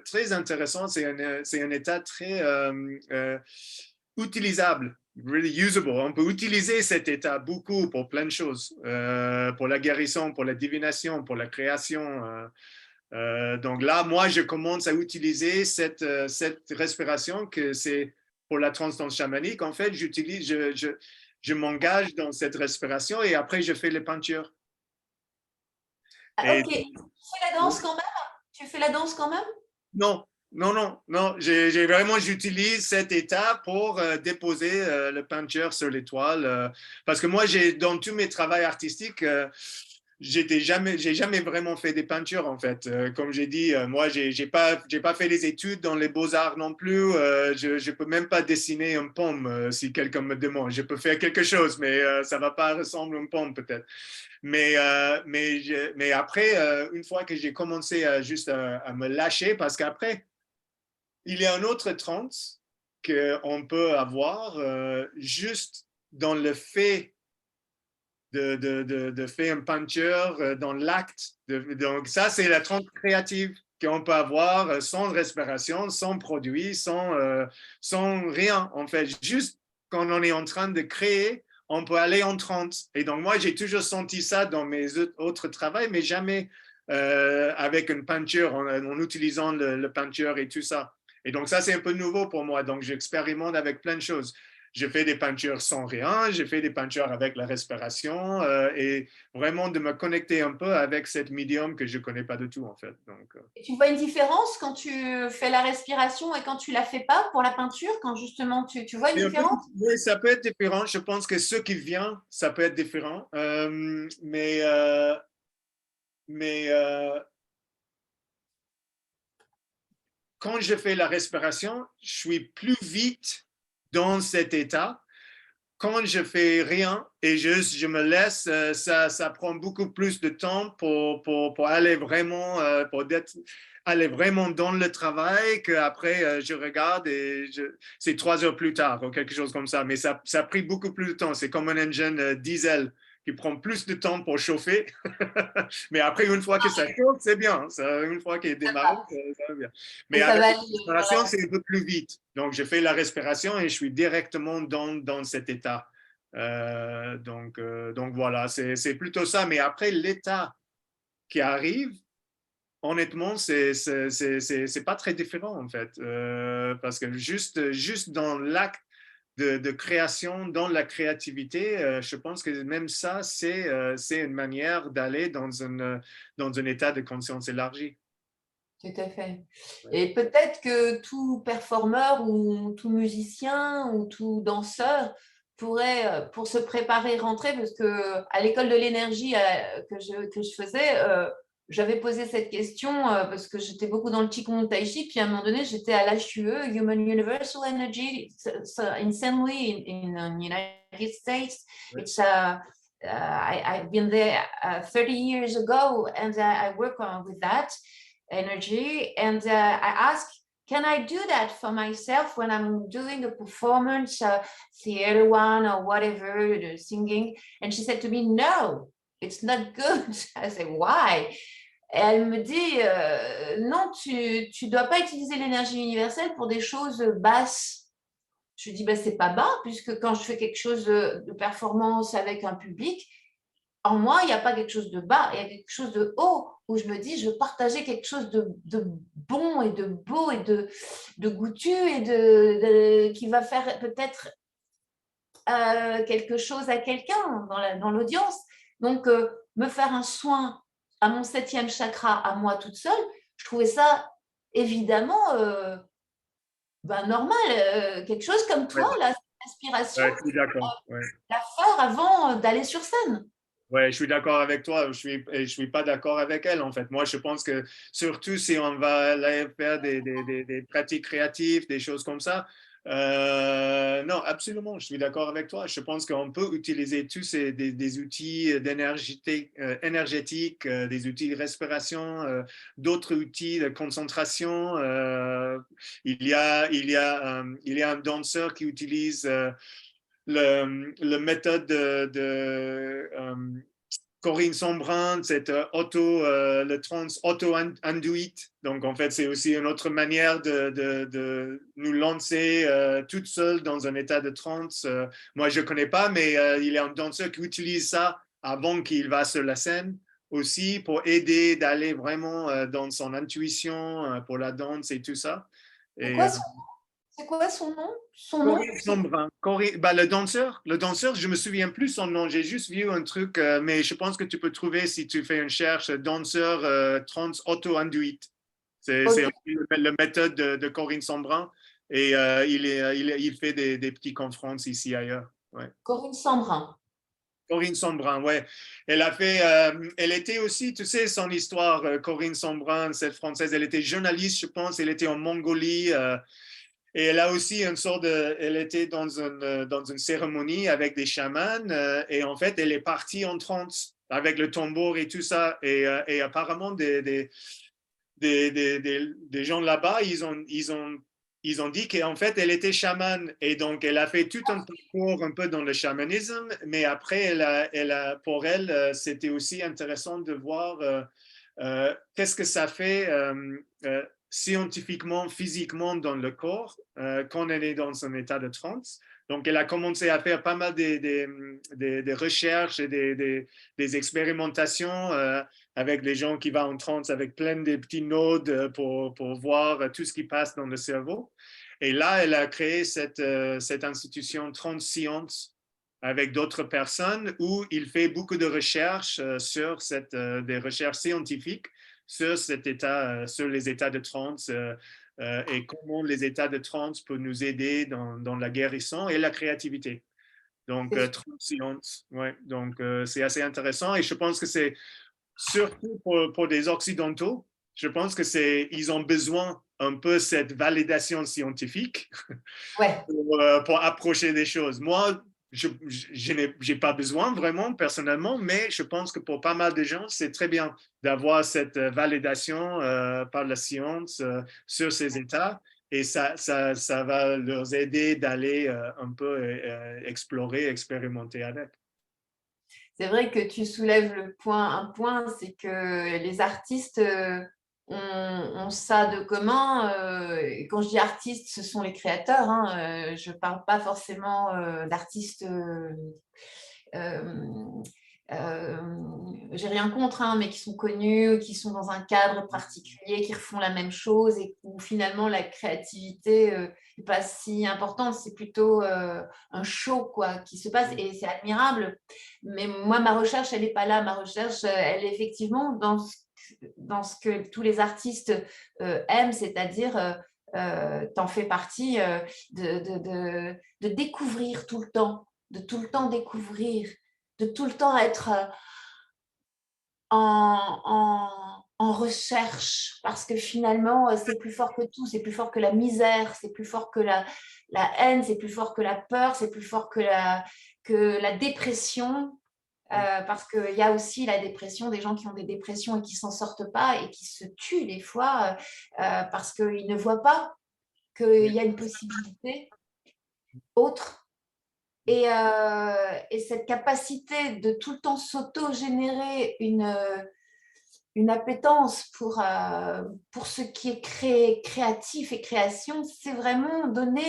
très intéressant, c'est un état très utilisable, really usable. On peut utiliser cet état beaucoup pour plein de choses, pour la guérison, pour la divination, pour la création. Donc là, moi, je commence à utiliser cette respiration que c'est pour la transcendance chamanique. En fait, je m'engage dans cette respiration et après, je fais les peintures. Ah, Et ok, tu fais la danse quand même? Tu fais la danse quand même? non, non, non, non. Vraiment, j'utilise cet état pour déposer le peinture sur les toiles. Parce que moi, dans tous mes travaux artistiques, j'ai jamais vraiment fait des peintures en fait. Comme j'ai dit, moi j'ai pas fait les études dans les beaux-arts non plus. Je peux même pas dessiner une pomme si quelqu'un me demande. Je peux faire quelque chose, mais ça va pas ressembler à une pomme peut-être. Mais après, une fois que j'ai commencé juste à me lâcher, parce qu'après, il y a un autre trance qu'on peut avoir juste dans le fait de faire une peinture, dans l'acte. Donc, ça, c'est la trance créative qu'on peut avoir sans respiration, sans produit, sans rien, en fait. Juste quand on est en train de créer, on peut aller en trance. Et donc, moi, j'ai toujours senti ça dans mes autres travaux, mais jamais avec une peinture, en utilisant le peinture et tout ça. Et donc, ça, c'est un peu nouveau pour moi. Donc, j'expérimente avec plein de choses. Je fais des peintures sans rien, j'ai fait des peintures avec la respiration et vraiment de me connecter un peu avec cette médium que je ne connais pas du tout en fait. Donc, Et tu vois une différence quand tu fais la respiration et quand tu la fais pas pour la peinture, quand justement tu vois une différence? oui, ça peut être différent. Je pense que ce qui vient, ça peut être différent. Mais quand je fais la respiration, je suis plus vite dans cet état. Quand je fais rien et juste je me laisse, ça prend beaucoup plus de temps pour aller vraiment, aller vraiment dans le travail qu'après je regarde et c'est 3 heures plus tard ou quelque chose comme ça. Mais ça a pris beaucoup plus de temps. C'est comme un engine diesel qui prend plus de temps pour chauffer. Mais après, une fois que ça chauffe, c'est bien. Une fois qu'il est démarré, ça va bien. Mais Et ça avec va la aller, respiration, c'est un peu plus vite. Donc, je fais la respiration et je suis directement dans cet état. Donc voilà, c'est plutôt ça. Mais après, l'état qui arrive, honnêtement, c'est pas très différent en fait. Parce que juste dans l'acte de création, dans la créativité, je pense que même ça, c'est une manière d'aller dans un état de conscience élargi. tout à fait. Ouais. Et peut-être que tout performeur ou tout musicien ou tout danseur pourrait, pour se préparer, rentrer, parce que à l'école de l'énergie que je faisais, j'avais posé cette question parce que j'étais beaucoup dans le Qigong Tai Chi, puis à un moment donné, j'étais à l'HUE, Human Universal Energy, so in St. Louis, in United States. Ouais. It's I've been there 30 years ago, and I work with that energy. And I asked, can I do that for myself when I'm doing a performance, theater one or whatever, the singing? And she said to me, no, it's not good. I said, why? Et elle me dit, non, tu dois pas utiliser l'énergie universelle pour des choses basses. Je lui dis, ben, c'est pas bas, puisque quand je fais quelque chose de performance avec un public, en moi, il n'y a pas quelque chose de bas, il y a quelque chose de haut, où je me dis, je veux partager quelque chose de bon et de beau et de goûtu et qui va faire peut-être quelque chose à quelqu'un dans l'audience. Donc, me faire un soin à mon 7e chakra, à moi toute seule, je trouvais ça évidemment normal, quelque chose comme Ouais, toi, l'aspiration, ouais, je suis d'accord. Ouais. la faire avant d'aller sur scène. Ouais, je suis d'accord avec toi. Je suis pas d'accord avec elle, en fait. Moi, je pense que surtout si on va aller faire des pratiques créatives, des choses comme ça, non, absolument, je suis d'accord avec toi. Je pense qu'on peut utiliser tous des outils énergétiques, des outils de respiration, d'autres outils de concentration. Il y a un danseur qui utilise le méthode de Corinne Sombrin, c'est le trance auto-induit. Donc, en fait, c'est aussi une autre manière de nous lancer toute seule dans un état de trance. Moi, je ne connais pas, mais il y a un danseur qui utilise ça avant qu'il va sur la scène aussi pour aider d'aller vraiment dans son intuition pour la danse et tout ça. C'est Et, quoi c'est quoi son nom? Son nom? Corinne Sombrin. Le danseur, je me souviens plus son nom. J'ai juste vu un truc, mais je pense que tu peux trouver si tu fais une recherche danseur trance auto-induite. C'est Ok, le méthode de Corinne Sombrin et il fait des petits conférences ici ailleurs. Ouais. Corinne Sambrin. Corinne Sombrin, ouais. Elle était aussi, tu sais, son histoire, Corinne Sombrin, cette Française, elle était journaliste, je pense, elle était en Mongolie. Et elle a aussi une sorte de, elle était dans une cérémonie avec des chamans et en fait, elle est partie en transe avec le tambour et tout ça. Et apparemment, des gens là-bas, ils ont dit qu'en fait, elle était chamane. Et donc, elle a fait tout un parcours un peu dans le chamanisme. Mais après, pour elle, c'était aussi intéressant de voir qu'est-ce que ça fait scientifiquement, physiquement dans le corps quand on est dans un état de transe. Donc, elle a commencé à faire pas mal des recherches et des expérimentations avec les gens qui vont en transe avec plein de petits nodes pour voir tout ce qui passe dans le cerveau. Et là, elle a créé cette institution Transscience avec d'autres personnes où il fait beaucoup de recherches des recherches scientifiques sur cet état, sur les états de transe et comment les états de transe peuvent nous aider dans la guérison et la créativité. Donc, transscience, ouais. Donc, c'est assez intéressant et je pense que c'est surtout pour des Occidentaux, Je pense que ils ont besoin un peu cette validation scientifique Ouais. pour approcher des choses. Moi, je n'ai pas besoin vraiment personnellement, mais je pense que pour pas mal de gens, c'est très bien d'avoir cette validation par la science sur ces états. Et ça va leur aider d'aller un peu explorer, expérimenter avec. C'est vrai que tu soulèves un point, c'est que les artistes ont ça de commun. Et quand je dis artistes, ce sont les créateurs, hein. Je ne parle pas forcément d'artistes. Euh, j'ai rien contre, hein, mais qui sont connus, qui sont dans un cadre particulier, qui refont la même chose et où finalement la créativité n'est pas si importante. C'est plutôt un show quoi, qui se passe et c'est admirable. Mais moi, ma recherche, elle n'est pas là. Ma recherche, elle est effectivement dans ce que tous les artistes aiment, c'est-à-dire t'en fais partie, de découvrir tout le temps, de tout le temps découvrir, de tout le temps être en recherche, parce que finalement, c'est plus fort que tout, c'est plus fort que la misère, c'est plus fort que la haine, c'est plus fort que la peur, c'est plus fort que la dépression. Parce qu'il y a aussi la dépression, des gens qui ont des dépressions et qui ne s'en sortent pas et qui se tuent des fois parce qu'ils ne voient pas qu'il y a une possibilité autre. Et cette capacité de tout le temps s'auto-générer une appétence pour ce qui est créatif et création, c'est vraiment donné,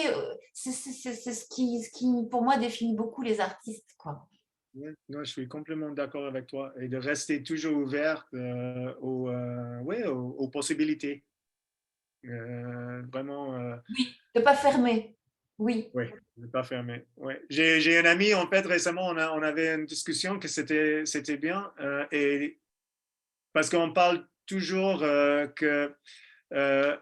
c'est ce qui, pour moi, définit beaucoup les artistes, quoi. Ouais, non, je suis complètement d'accord avec toi et de rester toujours ouvert aux possibilités. Vraiment, Oui, de ne pas fermer. Oui. oui, ne pas fermer. Ouais. J'ai un ami, en fait, récemment, on avait une discussion que c'était bien et parce qu'on parle toujours que euh,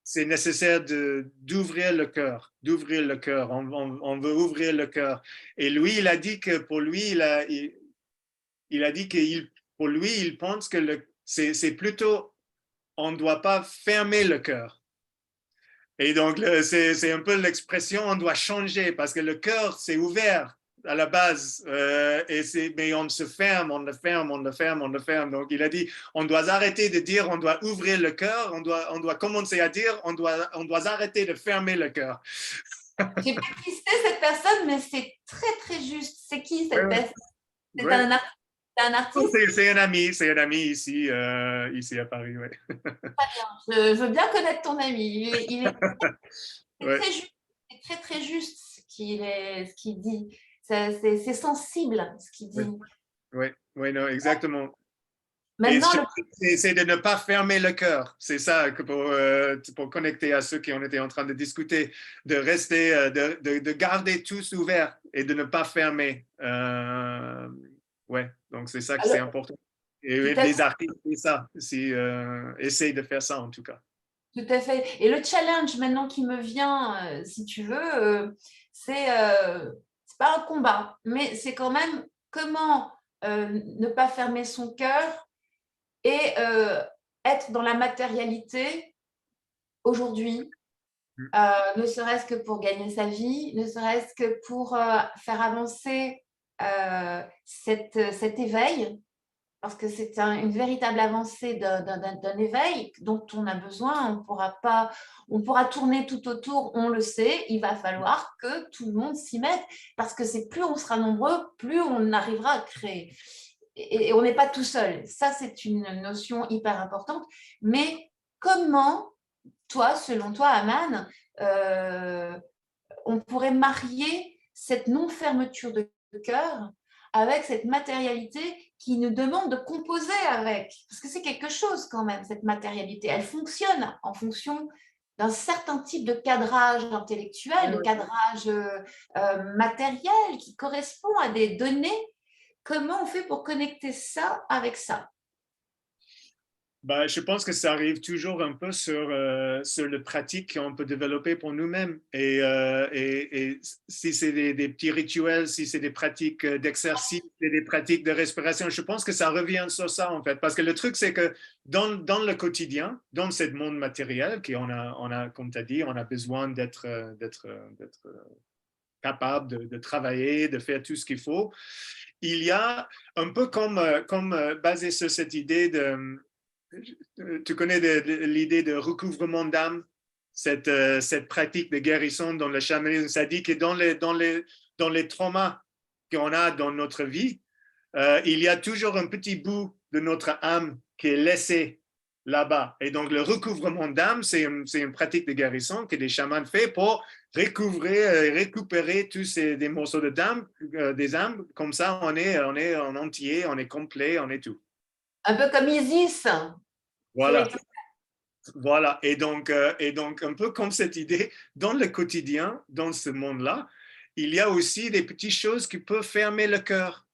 c'est nécessaire d'ouvrir le cœur, d'ouvrir le cœur. On veut ouvrir le cœur. Et lui, il a dit que pour lui, il a dit que pour lui, il pense que c'est plutôt, on ne doit pas fermer le cœur. Et donc, c'est un peu l'expression, on doit changer parce que le cœur, c'est ouvert à la base, mais on se ferme, on le ferme, on le ferme, on le ferme. Donc, il a dit, on doit arrêter de dire, on doit ouvrir le cœur, on doit commencer à dire, on doit arrêter de fermer le cœur. J'ai pas qui c'est cette personne, mais c'est très, très juste. C'est qui cette Ouais, personne? C'est ouais. un artiste? C'est un ami ici, ici à Paris. Ouais. Je veux bien connaître ton ami. Il est Ouais. très juste. C'est très, très juste ce qu'il dit. C'est sensible ce qu'il Ouais. dit. Ouais. Ouais, non, exactement. Et Maintenant, c'est de ne pas fermer le cœur. C'est ça que pour connecter à ceux qui ont été en train de discuter, de rester, de garder tous ouverts et de ne pas fermer. Ouais, donc c'est ça que c'est alors, important. tout Et à les fait. artistes, c'est ça. Si, essayent de faire ça en tout cas. Tout à fait. Et le challenge maintenant qui me vient, si tu veux, c'est pas un combat, mais c'est quand même comment ne pas fermer son cœur et être dans la matérialité aujourd'hui, Mm. ne serait-ce que pour gagner sa vie, ne serait-ce que pour faire avancer cet éveil parce que c'est une véritable avancée d'un éveil dont on a besoin. On pourra tourner tout autour, on le sait. Il va falloir que tout le monde s'y mette parce que c'est plus on sera nombreux, plus on arrivera à créer. Et on n'est pas tout seul. Ça, c'est une notion hyper importante. Mais comment, toi, selon toi, Aman, euh, on pourrait marier cette non-fermeture de cœur avec cette matérialité qui nous demande de composer avec. Parce que c'est quelque chose quand même, cette matérialité. Elle fonctionne en fonction d'un certain type de cadrage intellectuel, de cadrage matériel qui correspond à des données. Comment on fait pour connecter ça avec ça? Bah, je pense que ça arrive toujours un peu sur le pratique qu'on peut développer pour nous-mêmes. Et si c'est des petits rituels, si c'est des pratiques d'exercice, des pratiques de respiration, je pense que ça revient sur ça, en fait. Parce que le truc, c'est que dans le quotidien, dans ce monde matériel, comme tu as dit, on a besoin d'être capable de travailler, de faire tout ce qu'il faut. Il y a un peu comme basé sur cette idée de tu connais l'idée de recouvrement d'âme, cette pratique de guérison dans le chamanisme. Ça dit que dans les traumas qu'on a dans notre vie, il y a toujours un petit bout de notre âme qui est laissé là-bas. Et donc, le recouvrement d'âme, c'est une pratique de guérison que des chamans font pour récupérer tous des morceaux de d'âme, des âmes. Comme ça, on est en entier, on est complet, on est tout. Un peu comme Isis. Voilà. Voilà, et donc un peu comme cette idée, dans le quotidien, dans ce monde-là, il y a aussi des petites choses qui peuvent fermer le cœur,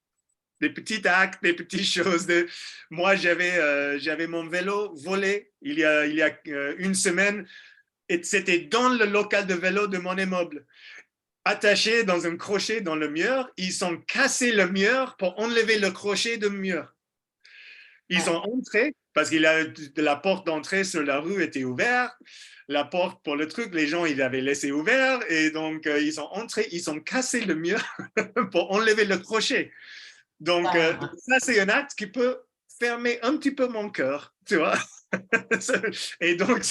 des petits actes, des petites choses. Moi, j'avais mon vélo volé il y a une semaine, et c'était dans le local de vélo de mon immeuble, attaché dans un crochet dans le mur. Ils ont cassé le mur pour enlever le crochet de mur. Ils ont entré parce que la porte d'entrée sur la rue était ouverte. La porte pour le truc, les gens, ils l'avaient laissé ouvert. Et donc, ils ont entré, ils ont cassé le mur pour enlever le crochet. Donc, ça, c'est un acte qui peut fermer un petit peu mon cœur, tu vois. Et donc,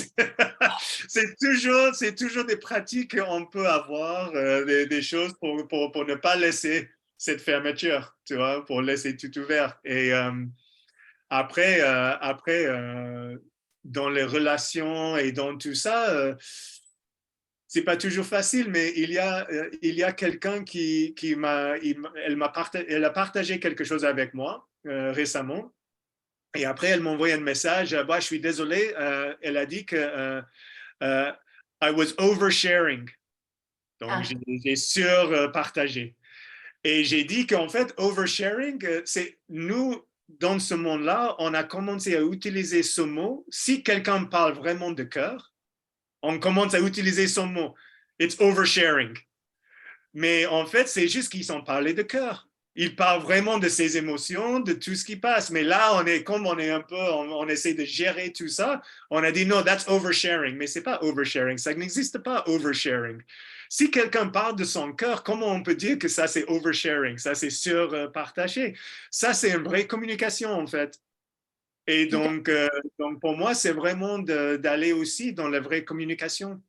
c'est toujours des pratiques qu'on peut avoir, des choses pour ne pas laisser cette fermeture, tu vois, pour laisser tout ouvert. Et après, dans les relations et dans tout ça, c'est pas toujours facile, mais il y a quelqu'un elle a partagé quelque chose avec moi récemment. Et après, elle m'a envoyé un message. Bah, je suis désolé. Elle a dit que I was oversharing. Donc, j'ai surpartagé. Et j'ai dit qu'en fait, oversharing, c'est nous, dans ce monde-là, on a commencé à utiliser ce mot. Si quelqu'un parle vraiment de cœur, on commence à utiliser ce mot. It's oversharing. Mais en fait, c'est juste qu'ils ont parlé de cœur. Ils parlent vraiment de ses émotions, de tout ce qui passe. Mais là, on est un peu, on essaie de gérer tout ça. On a dit non, that's oversharing. Mais c'est pas oversharing. Ça n'existe pas oversharing. Si quelqu'un parle de son cœur, comment on peut dire que ça c'est oversharing? Ça c'est surpartagé. Ça c'est une vraie communication en fait. Et donc pour moi, c'est vraiment d'aller aussi dans la vraie communication.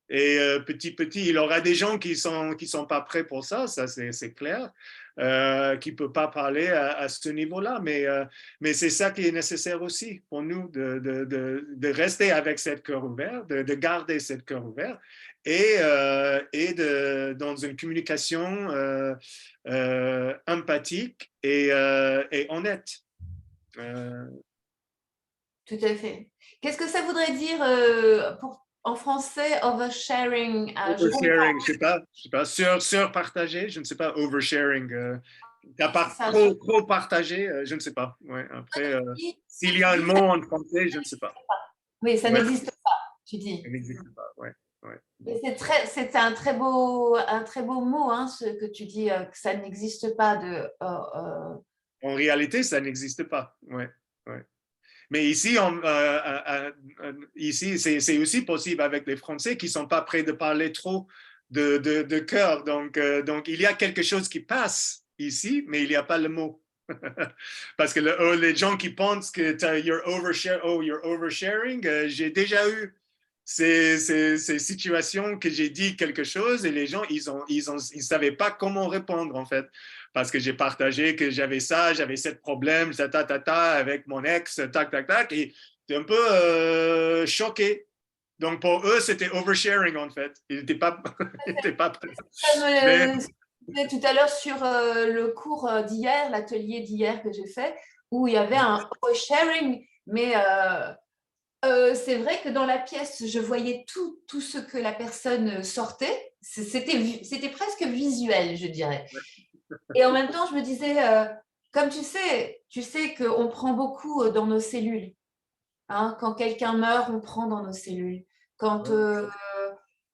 Et petit, il y aura des gens qui sont pas prêts pour ça, c'est clair, qui ne peuvent pas parler à ce niveau-là. Mais c'est ça qui est nécessaire aussi pour nous, de rester avec cette cœur ouvert, de garder cette cœur ouvert et dans une communication empathique et honnête. Tout à fait. Qu'est-ce que ça voudrait dire en français, oversharing? Oversharing, je sais pas, surpartager, je ne sais pas, oversharing, trop partagé, je ne sais pas. Ouais, après, s'il y a un mot en français, je ne sais pas. Oui, ça Ouais. n'existe pas, tu dis. Ça n'existe pas, ouais. C'est un très beau mot, hein, ce que tu dis, que ça n'existe pas de. En réalité, ça n'existe pas. Ouais, ouais. Mais ici, ici c'est aussi possible avec les Français qui ne sont pas prêts de parler trop de cœur. Donc, il y a quelque chose qui passe ici, mais il n'y a pas le mot. Parce que les gens qui pensent que you're oversharing, j'ai déjà eu ces situations que j'ai dit quelque chose et les gens, ils savaient pas comment répondre en fait. Parce que j'ai partagé que j'avais ce problème, avec mon ex, tac, tac, tac, et j'étais un peu choqué. Donc pour eux, c'était oversharing en fait. Ils n'étaient pas, prêts. Mais tout à l'heure sur le cours d'hier, l'atelier d'hier que j'ai fait, où il y avait un oversharing, mais c'est vrai que dans la pièce, je voyais tout ce que la personne sortait. C'était presque visuel, je dirais. Et en même temps, je me disais, comme tu sais qu'on prend beaucoup dans nos cellules. Hein. Quand quelqu'un meurt, on prend dans nos cellules. Quand Ouais,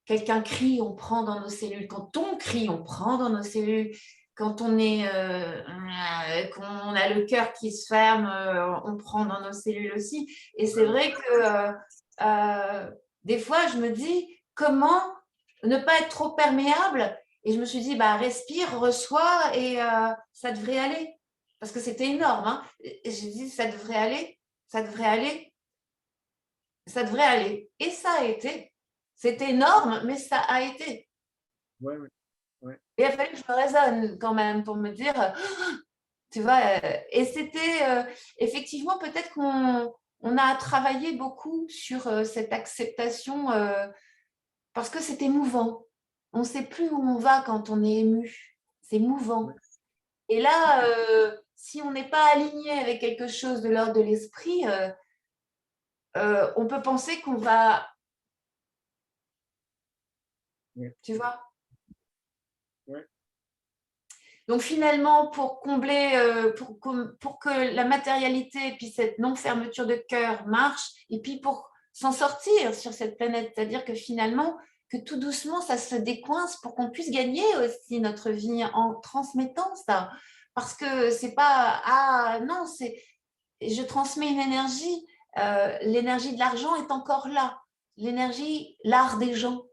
quelqu'un crie, on prend dans nos cellules. Quand on crie, on prend dans nos cellules. Quand on est, qu'on a le cœur qui se ferme, on prend dans nos cellules aussi. Et c'est ouais, vrai que des fois, je me dis comment ne pas être trop perméable. Et je me suis dit, bah, respire, reçois et ça devrait aller. Parce que c'était énorme. Hein. Et j'ai dit, ça devrait aller, ça devrait aller, ça devrait aller. Et ça a été. C'était énorme, mais ça a été. ouais, ouais, ouais. Et il a fallu que je me raisonne quand même pour me dire, tu vois, et c'était effectivement peut-être qu'on a travaillé beaucoup sur cette acceptation parce que c'est émouvant. On ne sait plus où on va quand on est ému. C'est Ouais. mouvant. Et là, si on n'est pas aligné avec quelque chose de l'ordre de l'esprit, on peut penser qu'on va, Ouais, tu vois. ouais, Donc finalement, pour combler, pour que la matérialité et puis cette non-fermeture de cœur marche, et puis pour s'en sortir sur cette planète, c'est-à-dire que finalement, que tout doucement, ça se décoince pour qu'on puisse gagner aussi notre vie en transmettant ça. Parce que c'est pas, ah non, c'est, je transmets une énergie, l'énergie de l'argent est encore là. L'énergie, l'art des gens.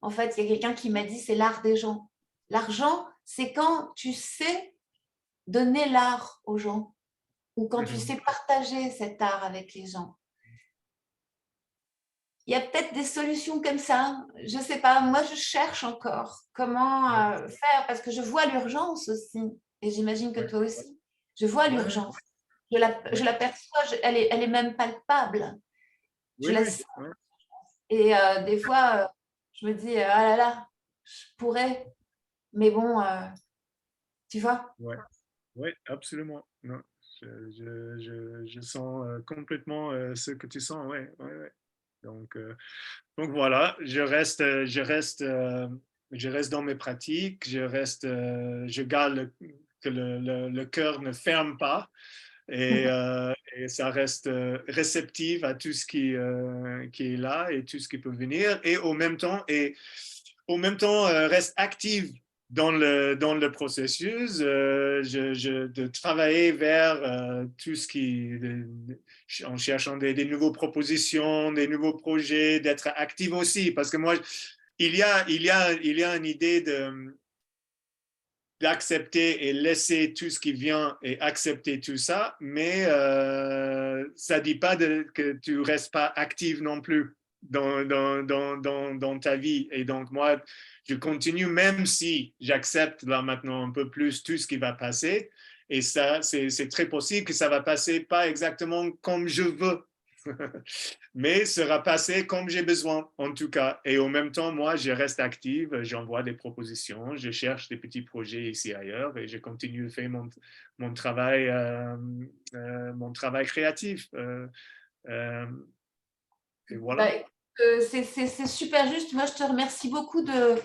En fait, il y a quelqu'un qui m'a dit, c'est l'art des gens. L'argent, c'est quand tu sais donner l'art aux gens ou quand tu mhm. sais partager cet art avec les gens. Il y a peut-être des solutions comme ça. Je ne sais pas. Moi, je cherche encore comment Ouais, faire parce que je vois l'urgence aussi. Et j'imagine que ouais, toi aussi. Je vois ouais, l'urgence. Je ouais. l'aperçois. Elle est même palpable. Je Oui, la oui, sens. ouais, Et des fois, je me dis, ah là là, je pourrais. Mais bon, tu vois. ouais, ouais, absolument. Non, je sens complètement ce que tu sens, ouais, ouais, ouais. Donc voilà, je reste dans mes pratiques, je garde que le cœur ne ferme pas et ça reste réceptif à tout ce qui est là et tout ce qui peut venir et au même temps reste active dans le processus de travailler vers tout ce en cherchant des nouvelles propositions, des nouveaux projets, d'être active aussi. Parce que moi, il y a une idée d'accepter et laisser tout ce qui vient et accepter tout ça, mais ça ne dit pas que tu ne restes pas active non plus dans ta vie. Et donc, moi, je continue, même si j'accepte là maintenant un peu plus tout ce qui va passer. Et ça, c'est très possible que ça va passer pas exactement comme je veux, mais sera passé comme j'ai besoin, en tout cas. Et en même temps, moi, je reste active, j'envoie des propositions, je cherche des petits projets ici et ailleurs et je continue de faire mon travail créatif. Euh, et Bah, voilà. c'est super juste. Moi, je te remercie beaucoup de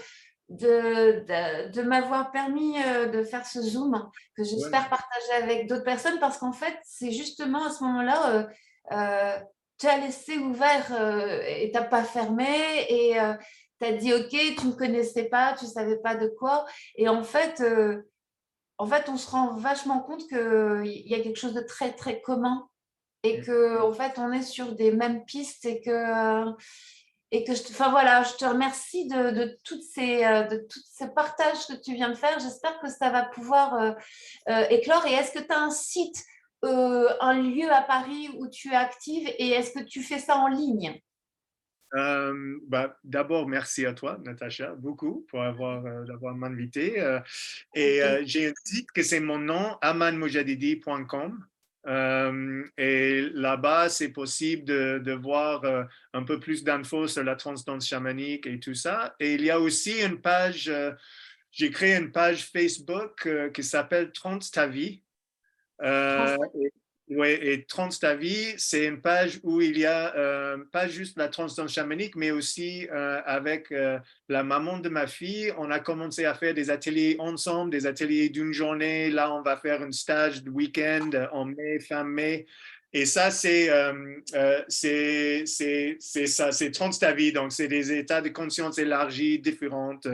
m'avoir permis de faire ce Zoom que Ouais, j'espère partager avec d'autres personnes parce qu'en fait, c'est justement à ce moment-là, tu as laissé ouvert et tu n'as pas fermé et tu as dit OK, tu ne connaissais pas, tu ne savais pas de quoi. Et en fait, on se rend vachement compte qu'il y a quelque chose de très, très commun et que en fait on est sur des mêmes pistes et que enfin voilà, je te remercie de tous ces partages que tu viens de faire. J'espère que ça va pouvoir éclore. Et est-ce que tu as un site, un lieu à Paris où tu es active et est-ce que tu fais ça en ligne? bah, d'abord, merci à toi, Natacha, beaucoup d'avoir m'invité. Et Ok. j'ai un site que c'est mon nom, amanmojadidi.com. Et là-bas, c'est possible de voir un peu plus d'infos sur la transdanse chamanique et tout ça. Et il y a aussi une page, j'ai créé une page Facebook qui s'appelle Trans ta vie. Trans- Ouais, et Trans ta vie, c'est une page où il y a pas juste la transdanse chamanique, mais aussi avec la maman de ma fille, on a commencé à faire des ateliers ensemble, des ateliers d'une journée. Là, on va faire un stage de week-end en mai, fin mai. Et ça, c'est ça, c'est Trans ta vie. Donc, c'est des états de conscience élargis, différentes.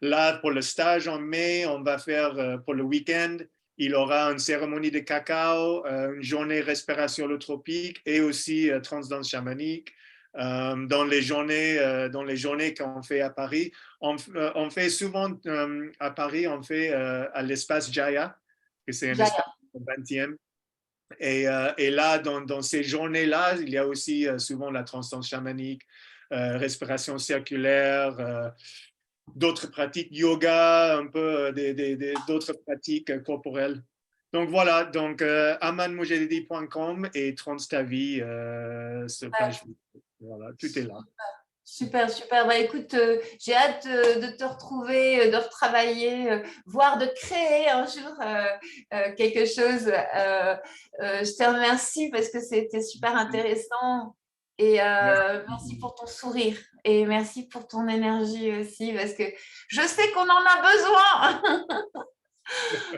Là, pour le stage en mai, on va faire pour le week-end, il aura une cérémonie de cacao, une journée respiration holotropique et aussi transdanse chamanique. Dans les journées qu'on fait à Paris, on fait souvent à Paris, on fait à l'espace Jaya, que c'est un espace au 20e. Et là, dans ces journées-là, il y a aussi souvent la transcendance chamanique, respiration circulaire, d'autres pratiques, yoga, un peu d'autres pratiques corporelles. Donc voilà, donc amanmojedidi.com et Transtavie, ce page. Voilà, tout est là. Super, super. Bah, écoute, j'ai hâte de te retrouver, de retravailler, voire de créer un jour quelque chose. Je te remercie parce que c'était super intéressant et merci pour ton sourire et merci pour ton énergie aussi parce que je sais qu'on en a besoin.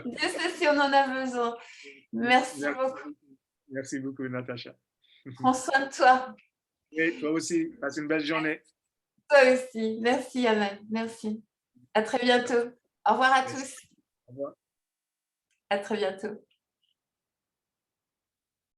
Dieu sait si on en a besoin. Merci beaucoup. Merci beaucoup, Natacha. Prends soin de toi. Et toi aussi, passe une belle journée. Toi aussi. Merci, Aman. Merci. À très bientôt. Au revoir à tous. Au revoir. À très bientôt.